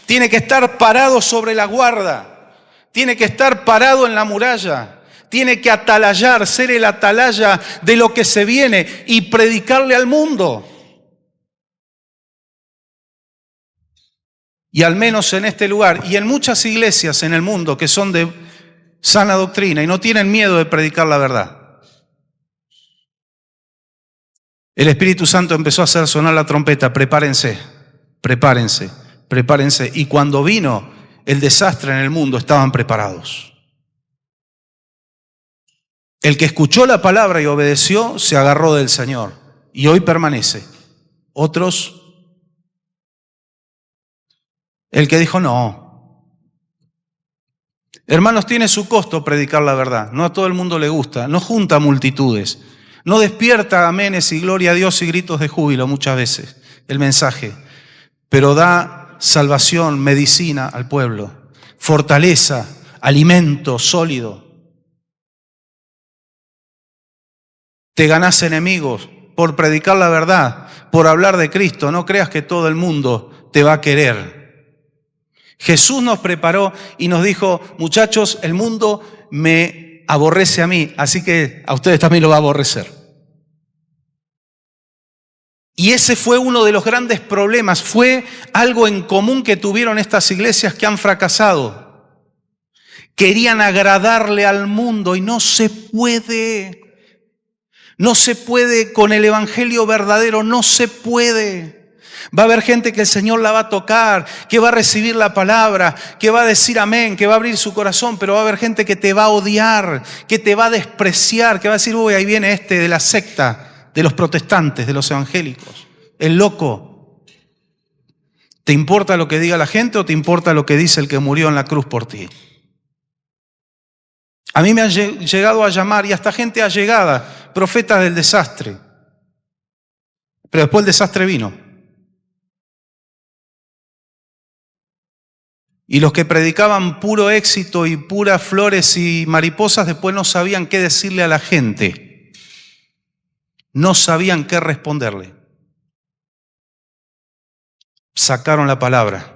tiene que estar parado sobre la guarda, tiene que estar parado en la muralla, tiene que atalayar, ser el atalaya de lo que se viene y predicarle al mundo. Y al menos en este lugar y en muchas iglesias en el mundo que son de sana doctrina y no tienen miedo de predicar la verdad. El Espíritu Santo empezó a hacer sonar la trompeta, prepárense, prepárense, prepárense. Y cuando vino el desastre en el mundo, estaban preparados. El que escuchó la palabra y obedeció, se agarró del Señor y hoy permanece. Otros, el que dijo no. Hermanos, tiene su costo predicar la verdad. No a todo el mundo le gusta, no junta multitudes, no despierta amenes y gloria a Dios y gritos de júbilo muchas veces el mensaje, pero da salvación, medicina al pueblo, fortaleza, alimento sólido. Te ganás enemigos por predicar la verdad, por hablar de Cristo. No creas que todo el mundo te va a querer. Jesús nos preparó y nos dijo, muchachos, el mundo me aborrece a mí, así que a ustedes también lo va a aborrecer. Y ese fue uno de los grandes problemas, fue algo en común que tuvieron estas iglesias que han fracasado. Querían agradarle al mundo y no se puede. No se puede con el evangelio verdadero, no se puede. Va a haber gente que el Señor la va a tocar, que va a recibir la palabra, que va a decir amén, que va a abrir su corazón, pero va a haber gente que te va a odiar, que te va a despreciar, que va a decir, uy, ahí viene este de la secta, de los protestantes, de los evangélicos, el loco. ¿Te importa lo que diga la gente o te importa lo que dice el que murió en la cruz por ti? A mí me han llegado a llamar, y hasta gente allegada, profetas del desastre. Pero después el desastre vino. Y los que predicaban puro éxito y puras flores y mariposas, después no sabían qué decirle a la gente. No sabían qué responderle. Sacaron la palabra.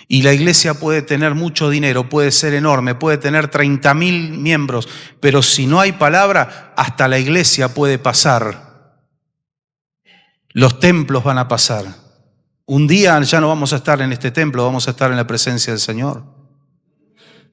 Y la iglesia puede tener mucho dinero, puede ser enorme, puede tener 30.000 miembros, pero si no hay palabra, hasta la iglesia puede pasar. Los templos van a pasar. Un día ya no vamos a estar en este templo, vamos a estar en la presencia del Señor.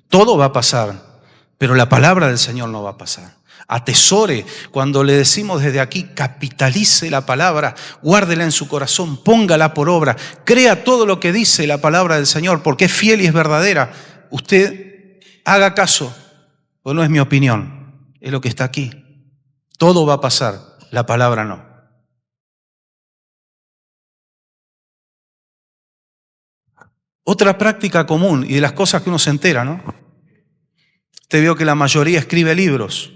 Todo va a pasar, pero la palabra del Señor no va a pasar. Atesore, cuando le decimos desde aquí, capitalice la palabra, guárdela en su corazón, póngala por obra, crea todo lo que dice la palabra del Señor, porque es fiel y es verdadera. Usted haga caso, o no es mi opinión, es lo que está aquí. Todo va a pasar, la palabra no. Otra práctica común y de las cosas que uno se entera, ¿no? Usted vio que la mayoría escribe libros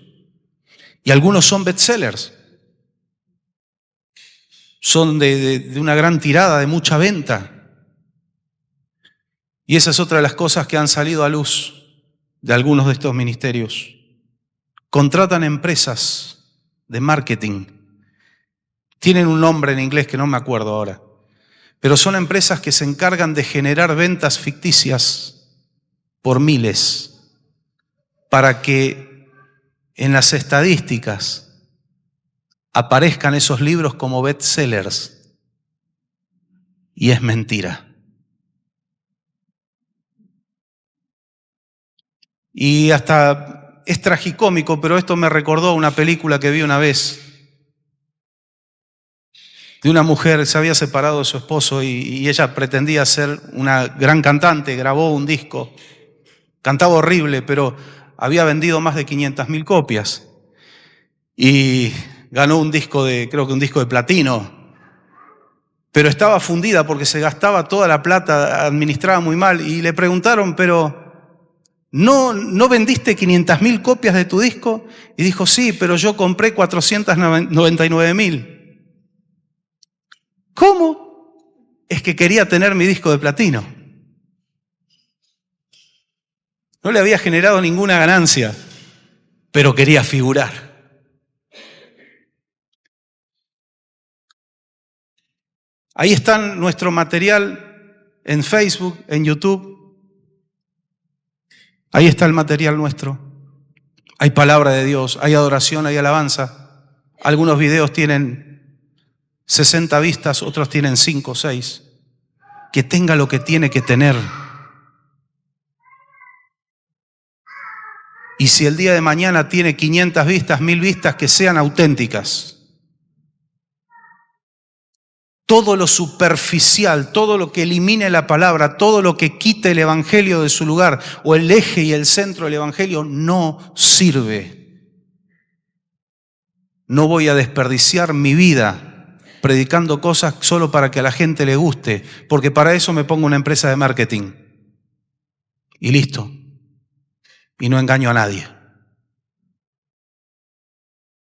y algunos son bestsellers. Son de una gran tirada, de mucha venta. Y esa es otra de las cosas que han salido a luz de algunos de estos ministerios. Contratan empresas de marketing. Tienen un nombre en inglés que no me acuerdo ahora. Pero son empresas que se encargan de generar ventas ficticias por miles para que en las estadísticas aparezcan esos libros como bestsellers. Y es mentira. Y hasta es tragicómico, pero esto me recordó una película que vi una vez. de una mujer, se había separado de su esposo y ella pretendía ser una gran cantante, grabó un disco, cantaba horrible, pero había vendido más de 500.000 copias y ganó un disco creo que un disco de platino, pero estaba fundida porque se gastaba toda la plata, administraba muy mal y le preguntaron, pero ¿no vendiste 500.000 copias de tu disco? Y dijo, sí, pero yo compré 499.000. ¿Cómo? Es que quería tener mi disco de platino. No le había generado ninguna ganancia, pero quería figurar. Ahí está nuestro material en Facebook, en YouTube. Ahí está el material nuestro. Hay palabra de Dios, hay adoración, hay alabanza. Algunos videos tienen 60 vistas, otros tienen 5 o 6. Que tenga lo que tiene que tener. Y si el día de mañana tiene 500 vistas, 1000 vistas, que sean auténticas. Todo lo superficial, todo lo que elimine la palabra, todo lo que quite el evangelio de su lugar o el eje y el centro del evangelio no sirve. No voy a desperdiciar mi vida predicando cosas solo para que a la gente le guste, porque para eso me pongo una empresa de marketing. Y listo. Y no engaño a nadie.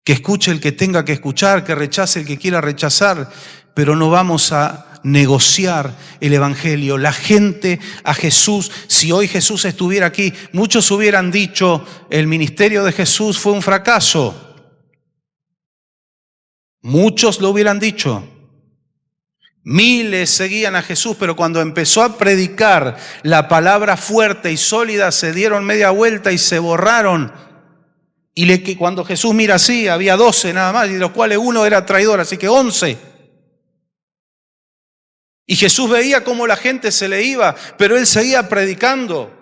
Que escuche el que tenga que escuchar, que rechace el que quiera rechazar, pero no vamos a negociar el evangelio. La gente a Jesús, si hoy Jesús estuviera aquí, muchos hubieran dicho, el ministerio de Jesús fue un fracaso. Muchos lo hubieran dicho. Miles seguían a Jesús, pero cuando empezó a predicar la palabra fuerte y sólida, se dieron media vuelta y se borraron. Y cuando Jesús mira así, había 12 nada más, y de los cuales uno era traidor, así que 11. Y Jesús veía cómo la gente se le iba, pero él seguía predicando.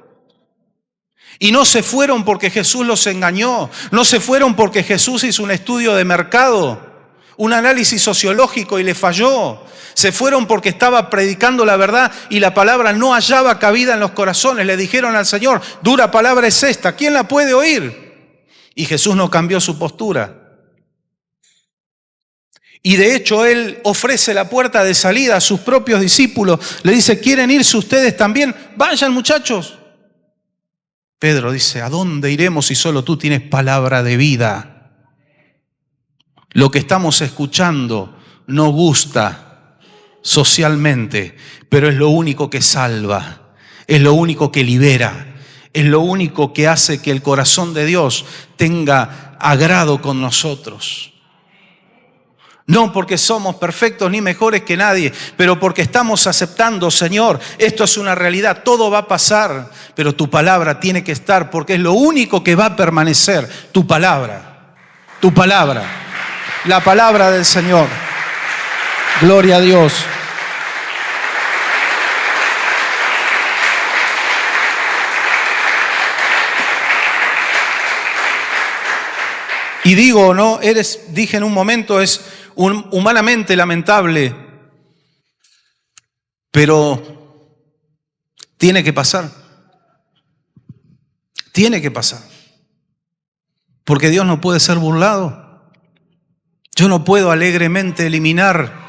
Y no se fueron porque Jesús los engañó, no se fueron porque Jesús hizo un estudio de mercado, un análisis sociológico y le falló. Se fueron porque estaba predicando la verdad y la palabra no hallaba cabida en los corazones. Le dijeron al Señor, dura palabra es esta, ¿quién la puede oír? Y Jesús no cambió su postura. Y de hecho Él ofrece la puerta de salida a sus propios discípulos. Le dice, ¿quieren irse ustedes también? Vayan, muchachos. Pedro dice, ¿a dónde iremos si solo tú tienes palabra de vida? Lo que estamos escuchando no gusta socialmente, pero es lo único que salva, es lo único que libera. Es lo único que hace que el corazón de Dios tenga agrado con nosotros. No porque somos perfectos ni mejores que nadie, pero porque estamos aceptando, Señor, esto es una realidad, todo va a pasar, pero tu palabra tiene que estar porque es lo único que va a permanecer, tu palabra, la palabra del Señor. Gloria a Dios. Y digo, no, dije en un momento, es humanamente lamentable, pero tiene que pasar. Tiene que pasar. Porque Dios no puede ser burlado. Yo no puedo alegremente eliminar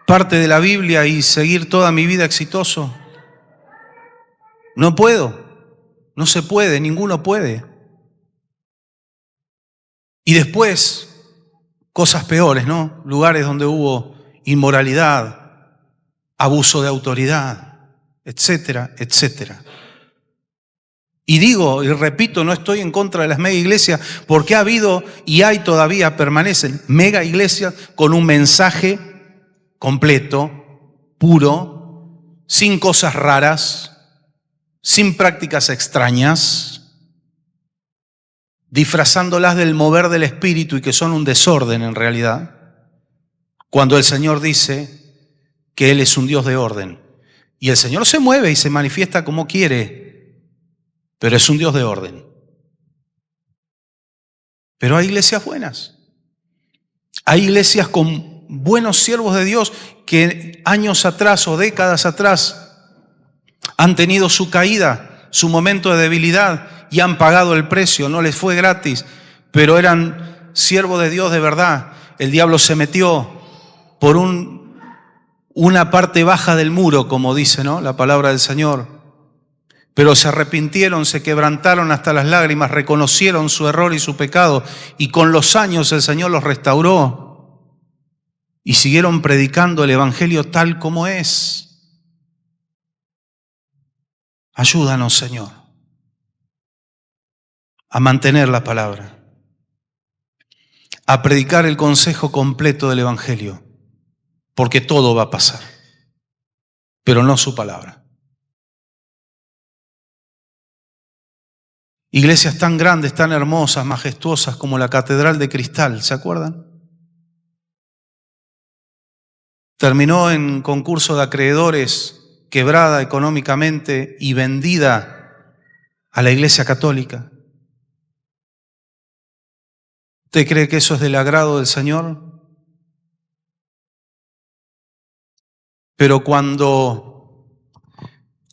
parte de la Biblia y seguir toda mi vida exitoso. No puedo. No se puede, ninguno puede. Y después, cosas peores, ¿no? Lugares donde hubo inmoralidad, abuso de autoridad, etcétera, etcétera. Y digo y repito, no estoy en contra de las mega iglesias, porque ha habido y hay todavía, permanecen mega iglesias con un mensaje completo, puro, sin cosas raras, sin prácticas extrañas, disfrazándolas del mover del espíritu y que son un desorden en realidad, cuando el Señor dice que Él es un Dios de orden. Y el Señor se mueve y se manifiesta como quiere, pero es un Dios de orden. Pero hay iglesias buenas, hay iglesias con buenos siervos de Dios que años atrás o décadas atrás han tenido su caída, su momento de debilidad y han pagado el precio. No les fue gratis, pero eran siervos de Dios de verdad. El diablo se metió por una parte baja del muro, como dice, ¿no?, la palabra del Señor. Pero se arrepintieron, se quebrantaron hasta las lágrimas, reconocieron su error y su pecado, y con los años el Señor los restauró y siguieron predicando el Evangelio tal como es. Ayúdanos, Señor, a mantener la palabra, a predicar el consejo completo del Evangelio, porque todo va a pasar, pero no su palabra. Iglesias tan grandes, tan hermosas, majestuosas como la Catedral de Cristal, ¿se acuerdan? Terminó en concurso de acreedores, quebrada económicamente y vendida a la Iglesia Católica. ¿Usted cree que eso es del agrado del Señor? Pero cuando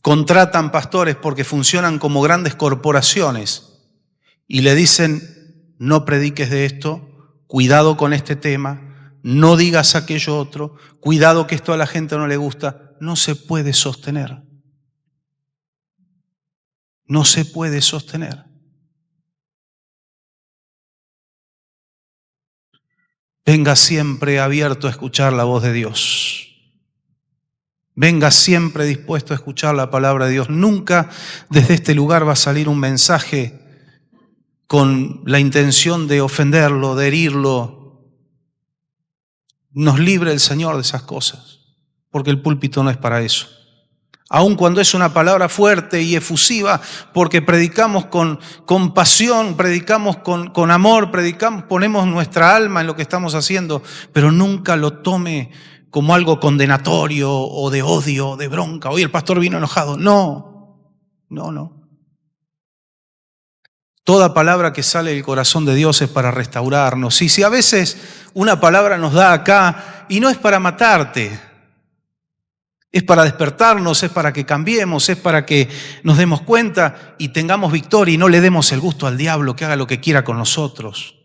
contratan pastores porque funcionan como grandes corporaciones y le dicen, no prediques de esto, cuidado con este tema, no digas aquello otro, cuidado que esto a la gente no le gusta, no se puede sostener. No se puede sostener. Venga siempre abierto a escuchar la voz de Dios. Venga siempre dispuesto a escuchar la palabra de Dios. Nunca desde este lugar va a salir un mensaje con la intención de ofenderlo, de herirlo. Nos libre el Señor de esas cosas, porque el púlpito no es para eso. Aun cuando es una palabra fuerte y efusiva, porque predicamos con pasión, predicamos con amor, ponemos nuestra alma en lo que estamos haciendo, pero nunca lo tome como algo condenatorio o de odio, de bronca. Hoy el pastor vino enojado. No. Toda palabra que sale del corazón de Dios es para restaurarnos. Y si a veces una palabra nos da acá y no es para matarte, es para despertarnos, es para que cambiemos, es para que nos demos cuenta y tengamos victoria y no le demos el gusto al diablo que haga lo que quiera con nosotros.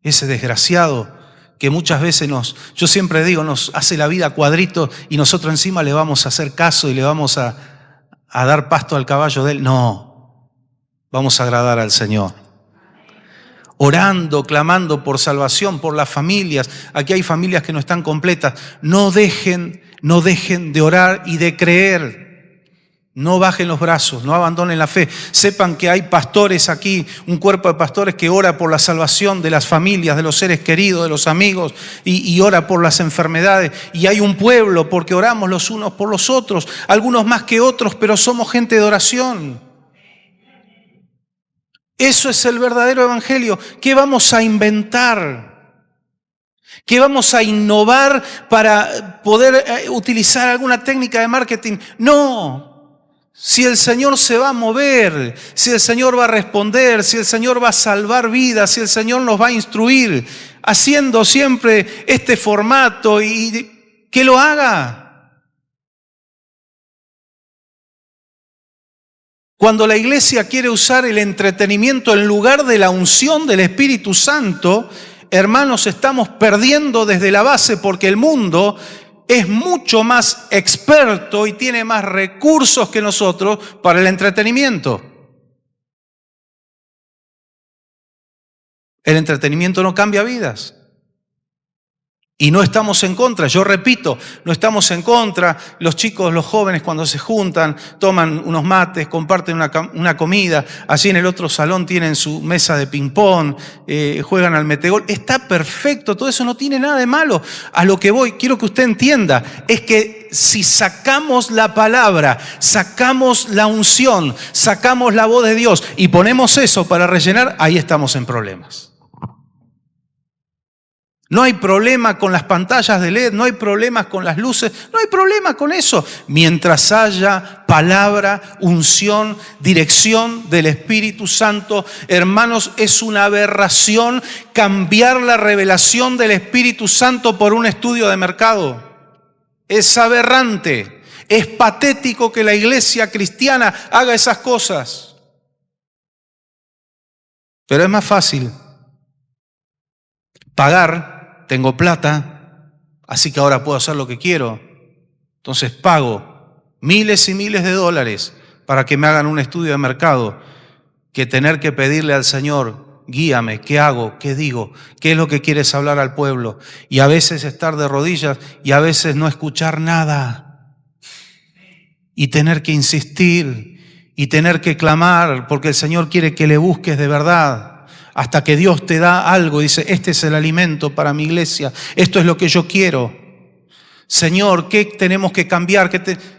Ese desgraciado que muchas veces yo siempre digo, nos hace la vida cuadrito y nosotros encima le vamos a hacer caso y le vamos a dar pasto al caballo de él. No, vamos a agradar al Señor. Orando, clamando por salvación, por las familias. Aquí hay familias que no están completas. No dejen de orar y de creer. No bajen los brazos, no abandonen la fe. Sepan que hay pastores aquí, un cuerpo de pastores que ora por la salvación de las familias, de los seres queridos, de los amigos, y ora por las enfermedades. Y hay un pueblo porque oramos los unos por los otros, algunos más que otros, pero somos gente de oración. Eso es el verdadero evangelio. ¿Qué vamos a inventar? ¿Qué vamos a innovar para poder utilizar alguna técnica de marketing? No. Si el Señor se va a mover, si el Señor va a responder, si el Señor va a salvar vidas, si el Señor nos va a instruir, haciendo siempre este formato y que lo haga. Cuando la iglesia quiere usar el entretenimiento en lugar de la unción del Espíritu Santo, hermanos, estamos perdiendo desde la base porque el mundo es mucho más experto y tiene más recursos que nosotros para el entretenimiento. El entretenimiento no cambia vidas. Y no estamos en contra, yo repito, no estamos en contra. Los chicos, los jóvenes cuando se juntan, toman unos mates, comparten una comida. Allí en el otro salón tienen su mesa de ping-pong, juegan al metegol. Está perfecto, todo eso no tiene nada de malo. A lo que voy, quiero que usted entienda, es que si sacamos la palabra, sacamos la unción, sacamos la voz de Dios y ponemos eso para rellenar, ahí estamos en problemas. No hay problema con las pantallas de LED, no hay problemas con las luces, no hay problema con eso. Mientras haya palabra, unción, dirección del Espíritu Santo, hermanos, es una aberración cambiar la revelación del Espíritu Santo por un estudio de mercado. Es aberrante, es patético que la iglesia cristiana haga esas cosas. Pero es más fácil pagar. Tengo plata, así que ahora puedo hacer lo que quiero. Entonces pago miles y miles de dólares para que me hagan un estudio de mercado, que tener que pedirle al Señor, guíame, ¿qué hago? ¿Qué digo? ¿Qué es lo que quieres hablar al pueblo? Y a veces estar de rodillas y a veces no escuchar nada. Y tener que insistir y tener que clamar porque el Señor quiere que le busques de verdad. Hasta que Dios te da algo y dice, este es el alimento para mi iglesia, esto es lo que yo quiero. Señor, ¿qué tenemos que cambiar?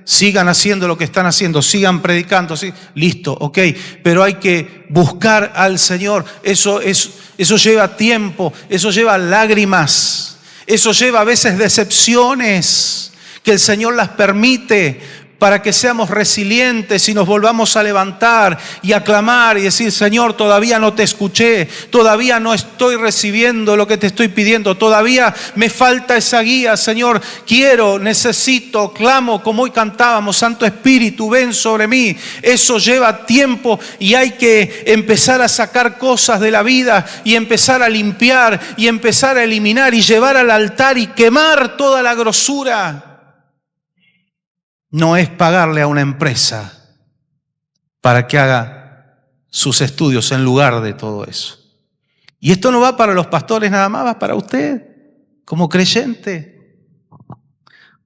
Sigan haciendo lo que están haciendo, sigan predicando, ¿sí? Listo, ok, pero hay que buscar al Señor. Eso lleva tiempo, eso lleva lágrimas, eso lleva a veces decepciones, que el Señor las permite para que seamos resilientes y nos volvamos a levantar y a clamar y decir, Señor, todavía no te escuché, todavía no estoy recibiendo lo que te estoy pidiendo, todavía me falta esa guía, Señor, quiero, necesito, clamo, como hoy cantábamos, Santo Espíritu, ven sobre mí. Eso lleva tiempo y hay que empezar a sacar cosas de la vida y empezar a limpiar y empezar a eliminar y llevar al altar y quemar toda la grosura. No es pagarle a una empresa para que haga sus estudios en lugar de todo eso. Y esto no va para los pastores nada más, va para usted, como creyente.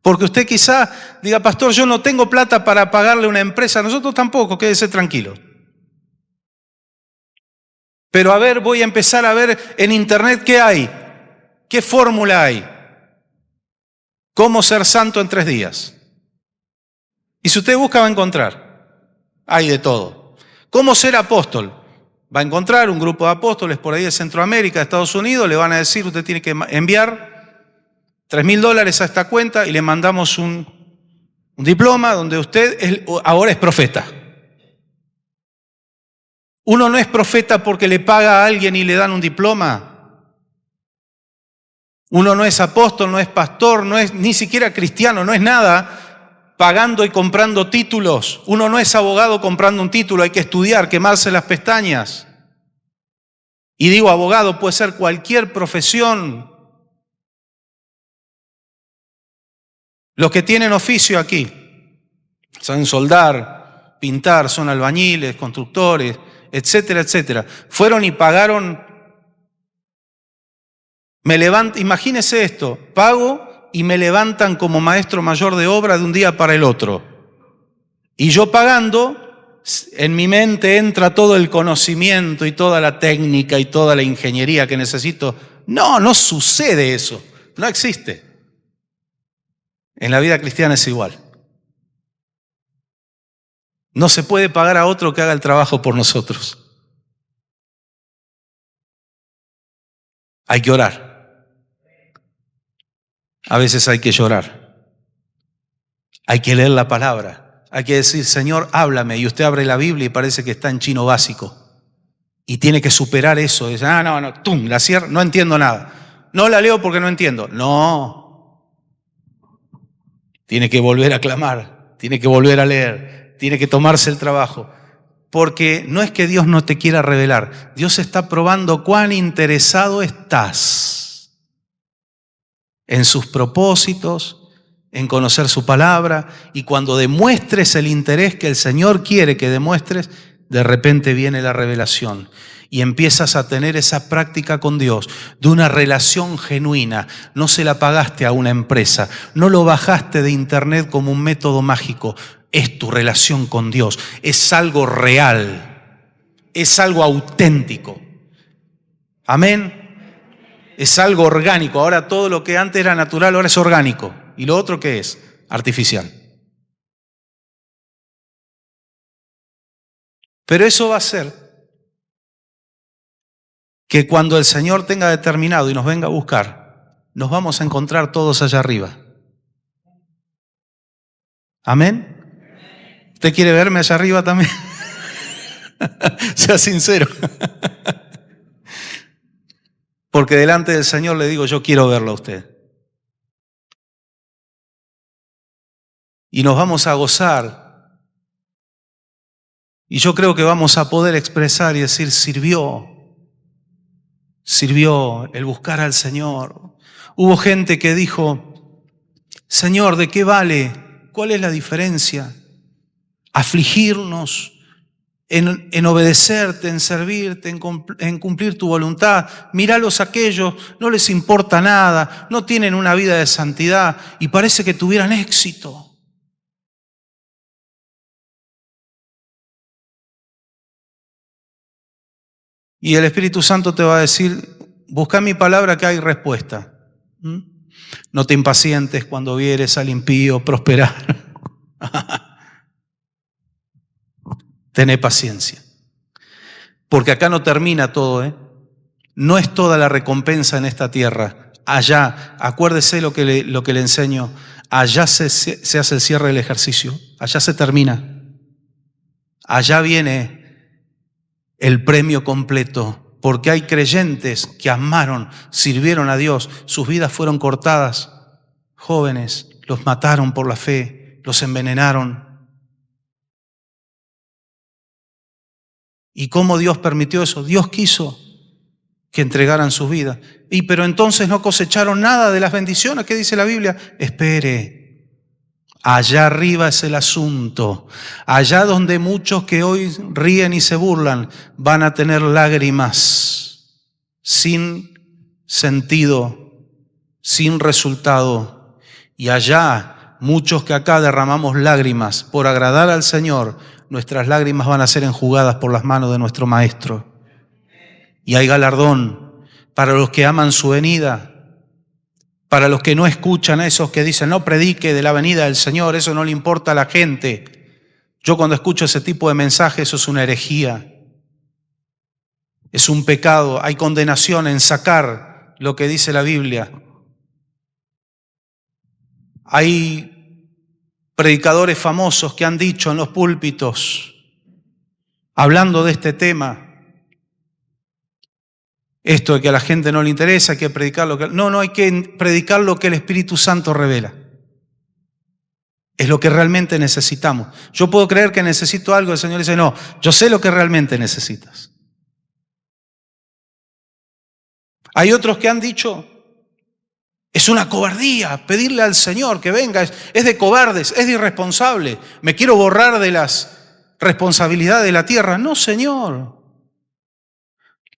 Porque usted quizá diga, pastor, yo no tengo plata para pagarle a una empresa. Nosotros tampoco, quédese tranquilo. Pero a ver, voy a empezar a ver en internet qué hay, qué fórmula hay. ¿Cómo ser santo en 3 días? Y si usted busca, va a encontrar. Hay de todo. ¿Cómo ser apóstol? Va a encontrar un grupo de apóstoles por ahí de Centroamérica, de Estados Unidos, le van a decir, usted tiene que enviar $3,000 a esta cuenta y le mandamos un diploma donde usted ahora es profeta. Uno no es profeta porque le paga a alguien y le dan un diploma. Uno no es apóstol, no es pastor, no es ni siquiera cristiano, no es nada pagando y comprando títulos. Uno no es abogado comprando un título, hay que estudiar, quemarse las pestañas. Y digo abogado, puede ser cualquier profesión. Los que tienen oficio aquí, saben soldar, pintar, son albañiles, constructores, etcétera, etcétera. Fueron y pagaron. Imagínese esto, pago y me levantan como maestro mayor de obra de un día para el otro. Y yo pagando, en mi mente entra todo el conocimiento y toda la técnica y toda la ingeniería que necesito. No sucede eso, no existe. En la vida cristiana es igual. No se puede pagar a otro que haga el trabajo por nosotros. Hay que orar. A veces hay que llorar. Hay que leer la palabra. Hay que decir, Señor, háblame. Y usted abre la Biblia y parece que está en chino básico. Y tiene que superar eso. Dice, tum, la cierro, no entiendo nada. No la leo porque no entiendo. No. Tiene que volver a clamar. Tiene que volver a leer. Tiene que tomarse el trabajo. Porque no es que Dios no te quiera revelar. Dios está probando cuán interesado estás en sus propósitos, en conocer su palabra, y cuando demuestres el interés que el Señor quiere que demuestres, de repente viene la revelación y empiezas a tener esa práctica con Dios de una relación genuina. No se la pagaste a una empresa, no lo bajaste de internet como un método mágico. Es tu relación con Dios, es algo real, es algo auténtico. Amén. Es algo orgánico. Ahora todo lo que antes era natural ahora es orgánico. ¿Y lo otro qué es? Artificial. Pero eso va a hacer que cuando el Señor tenga determinado y nos venga a buscar, nos vamos a encontrar todos allá arriba. ¿Amén? ¿Usted quiere verme allá arriba también? Sea sincero. Porque delante del Señor le digo, yo quiero verlo a usted. Y nos vamos a gozar. Y yo creo que vamos a poder expresar y decir, sirvió el buscar al Señor. Hubo gente que dijo, Señor, ¿de qué vale? ¿Cuál es la diferencia? Afligirnos en obedecerte, en servirte, en cumplir tu voluntad. Míralos aquellos, no les importa nada, no tienen una vida de santidad y parece que tuvieran éxito. Y el Espíritu Santo te va a decir, busca mi palabra que hay respuesta. No te impacientes cuando vieres al impío prosperar. Tené paciencia. Porque acá no termina todo, ¿eh? No es toda la recompensa en esta tierra. Allá, acuérdese lo que le enseño, allá se hace el cierre del ejercicio, allá se termina. Allá viene el premio completo, porque hay creyentes que amaron, sirvieron a Dios, sus vidas fueron cortadas, jóvenes, los mataron por la fe, los envenenaron. ¿Y cómo Dios permitió eso? Dios quiso que entregaran sus vidas. Pero entonces no cosecharon nada de las bendiciones. ¿Qué dice la Biblia? Espere, allá arriba es el asunto. Allá donde muchos que hoy ríen y se burlan van a tener lágrimas sin sentido, sin resultado. Y allá muchos que acá derramamos lágrimas por agradar al Señor, nuestras lágrimas van a ser enjugadas por las manos de nuestro Maestro. Y hay galardón para los que aman su venida, para los que no escuchan a esos que dicen, no predique de la venida del Señor, eso no le importa a la gente. Yo cuando escucho ese tipo de mensajes, eso es una herejía, es un pecado, hay condenación en sacar lo que dice la Biblia. Hay predicadores famosos que han dicho en los púlpitos, hablando de este tema, esto de que a la gente no le interesa, hay que predicar lo que... No, hay que predicar lo que el Espíritu Santo revela. Es lo que realmente necesitamos. Yo puedo creer que necesito algo, el Señor dice, no, yo sé lo que realmente necesitas. Hay otros que han dicho, es una cobardía pedirle al Señor que venga, es de cobardes, es de irresponsable. Me quiero borrar de las responsabilidades de la tierra. No, Señor.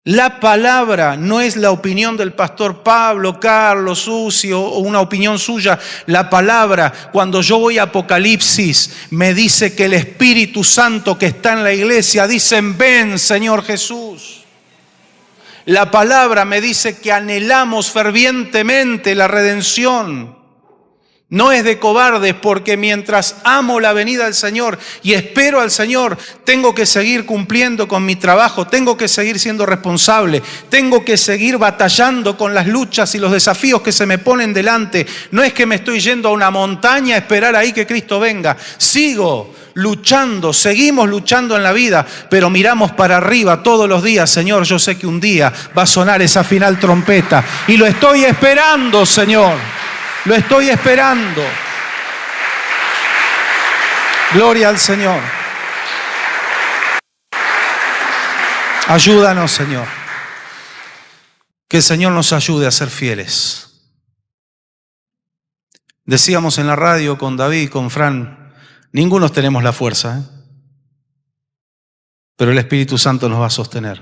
La palabra no es la opinión del pastor Pablo, Carlos, Sucio o una opinión suya. La palabra, cuando yo voy a Apocalipsis, me dice que el Espíritu Santo que está en la iglesia, dicen, ven, Señor Jesús. La palabra me dice que anhelamos fervientemente la redención. No es de cobardes, porque mientras amo la venida del Señor y espero al Señor, tengo que seguir cumpliendo con mi trabajo, tengo que seguir siendo responsable, tengo que seguir batallando con las luchas y los desafíos que se me ponen delante. No es que me estoy yendo a una montaña a esperar ahí que Cristo venga. Sigo luchando, seguimos luchando en la vida, pero miramos para arriba todos los días. Señor, yo sé que un día va a sonar esa final trompeta y lo estoy esperando, Señor. Lo estoy esperando. Gloria al Señor. Ayúdanos, Señor. Que el Señor nos ayude a ser fieles. Decíamos en la radio con David, con Fran, ninguno tenemos la fuerza, pero el Espíritu Santo nos va a sostener.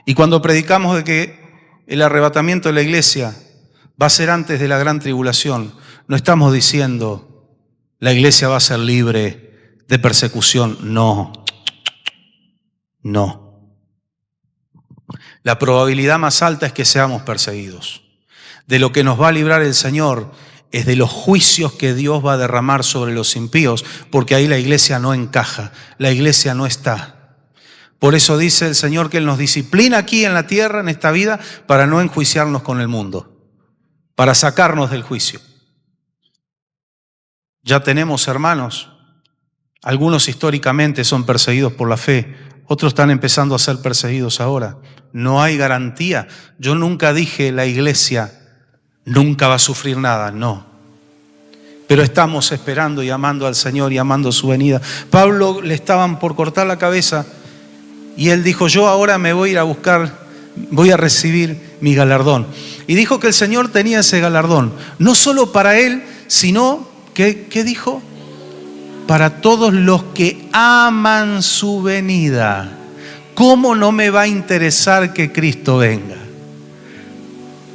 Y cuando predicamos de que el arrebatamiento de la iglesia va a ser antes de la gran tribulación, no estamos diciendo la iglesia va a ser libre de persecución. No. La probabilidad más alta es que seamos perseguidos. De lo que nos va a librar el Señor es de los juicios que Dios va a derramar sobre los impíos, porque ahí la iglesia no encaja, la iglesia no está. Por eso dice el Señor que Él nos disciplina aquí en la tierra, en esta vida, para no enjuiciarnos con el mundo, para sacarnos del juicio. Ya tenemos hermanos, algunos históricamente son perseguidos por la fe, otros están empezando a ser perseguidos ahora. No hay garantía. Yo nunca dije la iglesia nunca va a sufrir nada, no. Pero estamos esperando y amando al Señor y amando su venida. Pablo le estaban por cortar la cabeza y él dijo, yo ahora me voy a ir a buscar, voy a recibir mi galardón. Y dijo que el Señor tenía ese galardón, no solo para él, sino, ¿qué dijo? Para todos los que aman su venida. ¿Cómo no me va a interesar que Cristo venga?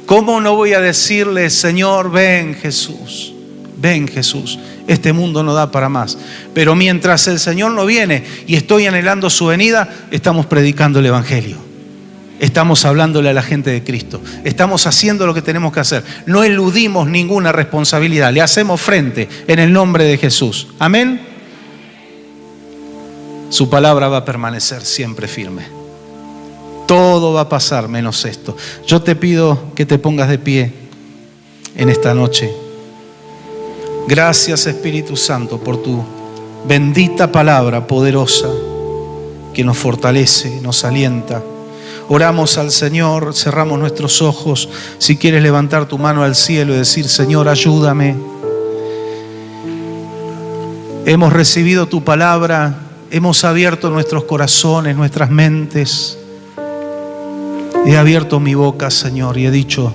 ¿Cómo no voy a decirle, Señor, ven Jesús? Ven Jesús, este mundo no da para más. Pero mientras el Señor no viene y estoy anhelando su venida, estamos predicando el Evangelio. Estamos hablándole a la gente de Cristo. Estamos haciendo lo que tenemos que hacer. No eludimos ninguna responsabilidad. Le hacemos frente en el nombre de Jesús. Amén. Su palabra va a permanecer siempre firme. Todo va a pasar menos esto. Yo te pido que te pongas de pie en esta noche. Gracias, Espíritu Santo, por tu bendita palabra poderosa que nos fortalece, nos alienta. Oramos al Señor, cerramos nuestros ojos. Si quieres levantar tu mano al cielo y decir, Señor, ayúdame. Hemos recibido tu palabra, hemos abierto nuestros corazones, nuestras mentes. He abierto mi boca, Señor, y he dicho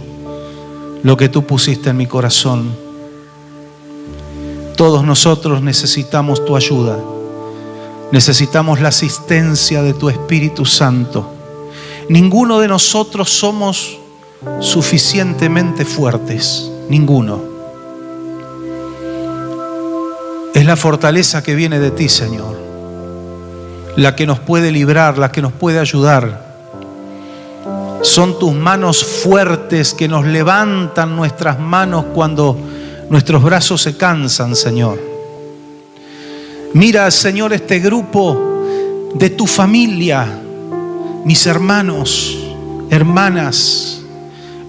lo que tú pusiste en mi corazón. Todos nosotros necesitamos tu ayuda. Necesitamos la asistencia de tu Espíritu Santo. Ninguno de nosotros somos suficientemente fuertes. Ninguno. Es la fortaleza que viene de ti, Señor, la que nos puede librar, la que nos puede ayudar. Son tus manos fuertes que nos levantan nuestras manos cuando nuestros brazos se cansan, Señor. Mira, Señor, este grupo de tu familia, mis hermanos, hermanas,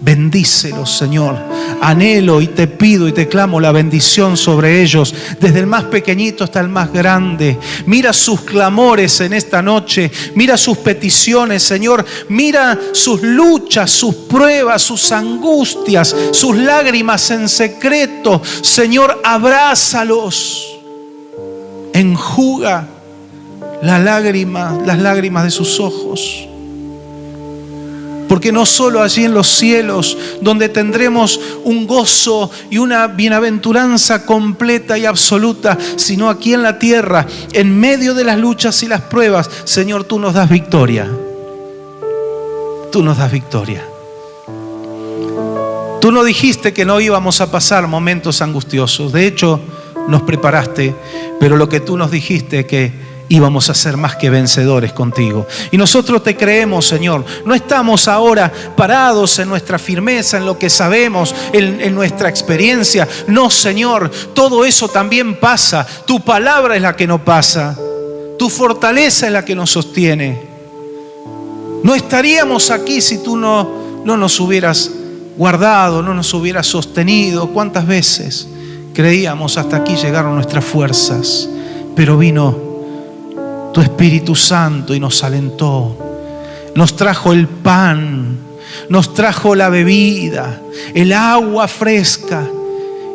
bendícelos, Señor. Anhelo y te pido y te clamo la bendición sobre ellos, desde el más pequeñito hasta el más grande. Mira sus clamores en esta noche, mira sus peticiones, Señor. Mira sus luchas, sus pruebas, sus angustias, sus lágrimas en secreto. Señor, abrázalos, enjuga las lágrimas de sus ojos. Porque no solo allí en los cielos, donde tendremos un gozo y una bienaventuranza completa y absoluta, sino aquí en la tierra, en medio de las luchas y las pruebas, Señor, tú nos das victoria. Tú nos das victoria. Tú no dijiste que no íbamos a pasar momentos angustiosos. De hecho, nos preparaste, pero lo que tú nos dijiste es que íbamos a ser más que vencedores contigo. Y nosotros te creemos, Señor. No estamos ahora parados en nuestra firmeza, en lo que sabemos, en nuestra experiencia. No, Señor, todo eso también pasa. Tu palabra es la que no pasa. Tu fortaleza es la que nos sostiene. No estaríamos aquí si tú no nos hubieras guardado, no nos hubieras sostenido. ¿Cuántas veces creíamos hasta aquí llegaron nuestras fuerzas? Pero vino tu Espíritu Santo y nos alentó, nos trajo el pan, nos trajo la bebida, el agua fresca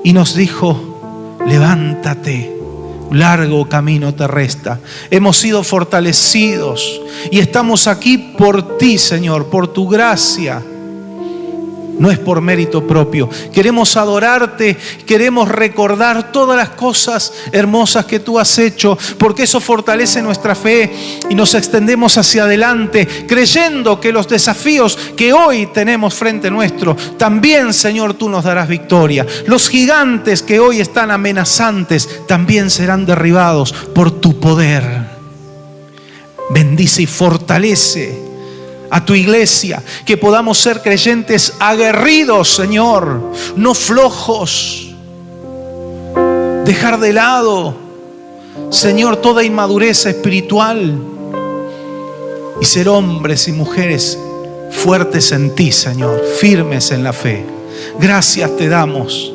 y nos dijo, levántate, largo camino te resta. Hemos sido fortalecidos y estamos aquí por ti, Señor, por tu gracia. No es por mérito propio. Queremos adorarte, queremos recordar todas las cosas hermosas que tú has hecho, porque eso fortalece nuestra fe y nos extendemos hacia adelante, creyendo que los desafíos que hoy tenemos frente nuestro, también, Señor, tú nos darás victoria. Los gigantes que hoy están amenazantes, también serán derribados por tu poder. Bendice y fortalece a tu iglesia, que podamos ser creyentes aguerridos, Señor, no flojos. Dejar de lado, Señor, toda inmadurez espiritual. y ser hombres y mujeres fuertes en ti, Señor, firmes en la fe. Gracias te damos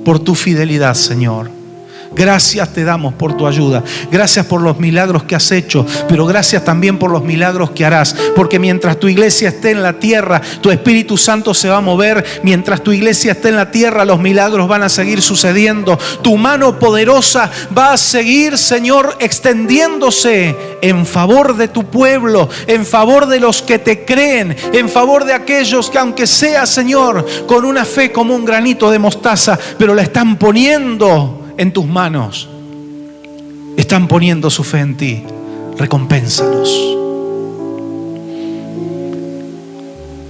por tu fidelidad, Señor. Gracias te damos por tu ayuda. Gracias por los milagros que has hecho, pero gracias también por los milagros que harás. Porque mientras tu iglesia esté en la tierra, tu Espíritu Santo se va a mover. Mientras tu iglesia esté en la tierra, los milagros van a seguir sucediendo. Tu mano poderosa va a seguir, Señor, extendiéndose en favor de tu pueblo, en favor de los que te creen, en favor de aquellos que, aunque sea, Señor, con una fe como un granito de mostaza, pero la están poniendo en tus manos, están poniendo su fe en ti. Recompénsalos.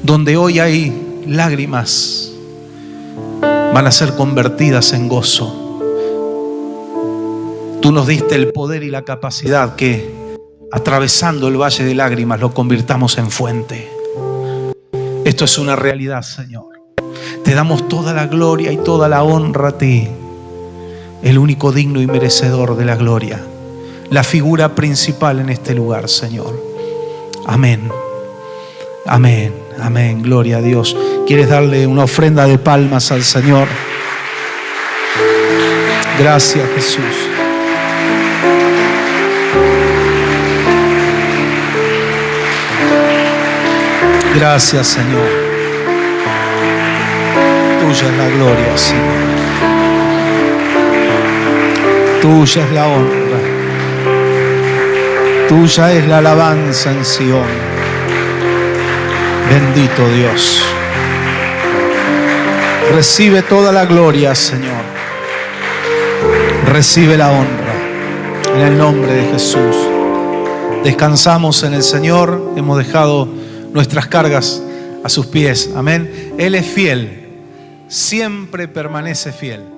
Donde hoy hay lágrimas, van a ser convertidas en gozo. Tú nos diste el poder y la capacidad que, atravesando el valle de lágrimas, lo convirtamos en fuente. Esto es una realidad, Señor. Te damos toda la gloria y toda la honra a ti, el único digno y merecedor de la gloria, la figura principal en este lugar, Señor. Amén. Amén. Amén. Gloria a Dios. ¿Quieres darle una ofrenda de palmas al Señor? Gracias, Jesús. Gracias, Señor. Tuya es la gloria, Señor. Tuya es la honra. Tuya es la alabanza en Sion. Bendito Dios. Recibe toda la gloria, Señor. Recibe la honra. En el nombre de Jesús. Descansamos en el Señor. Hemos dejado nuestras cargas a sus pies. Amén. Él es fiel. Siempre permanece fiel.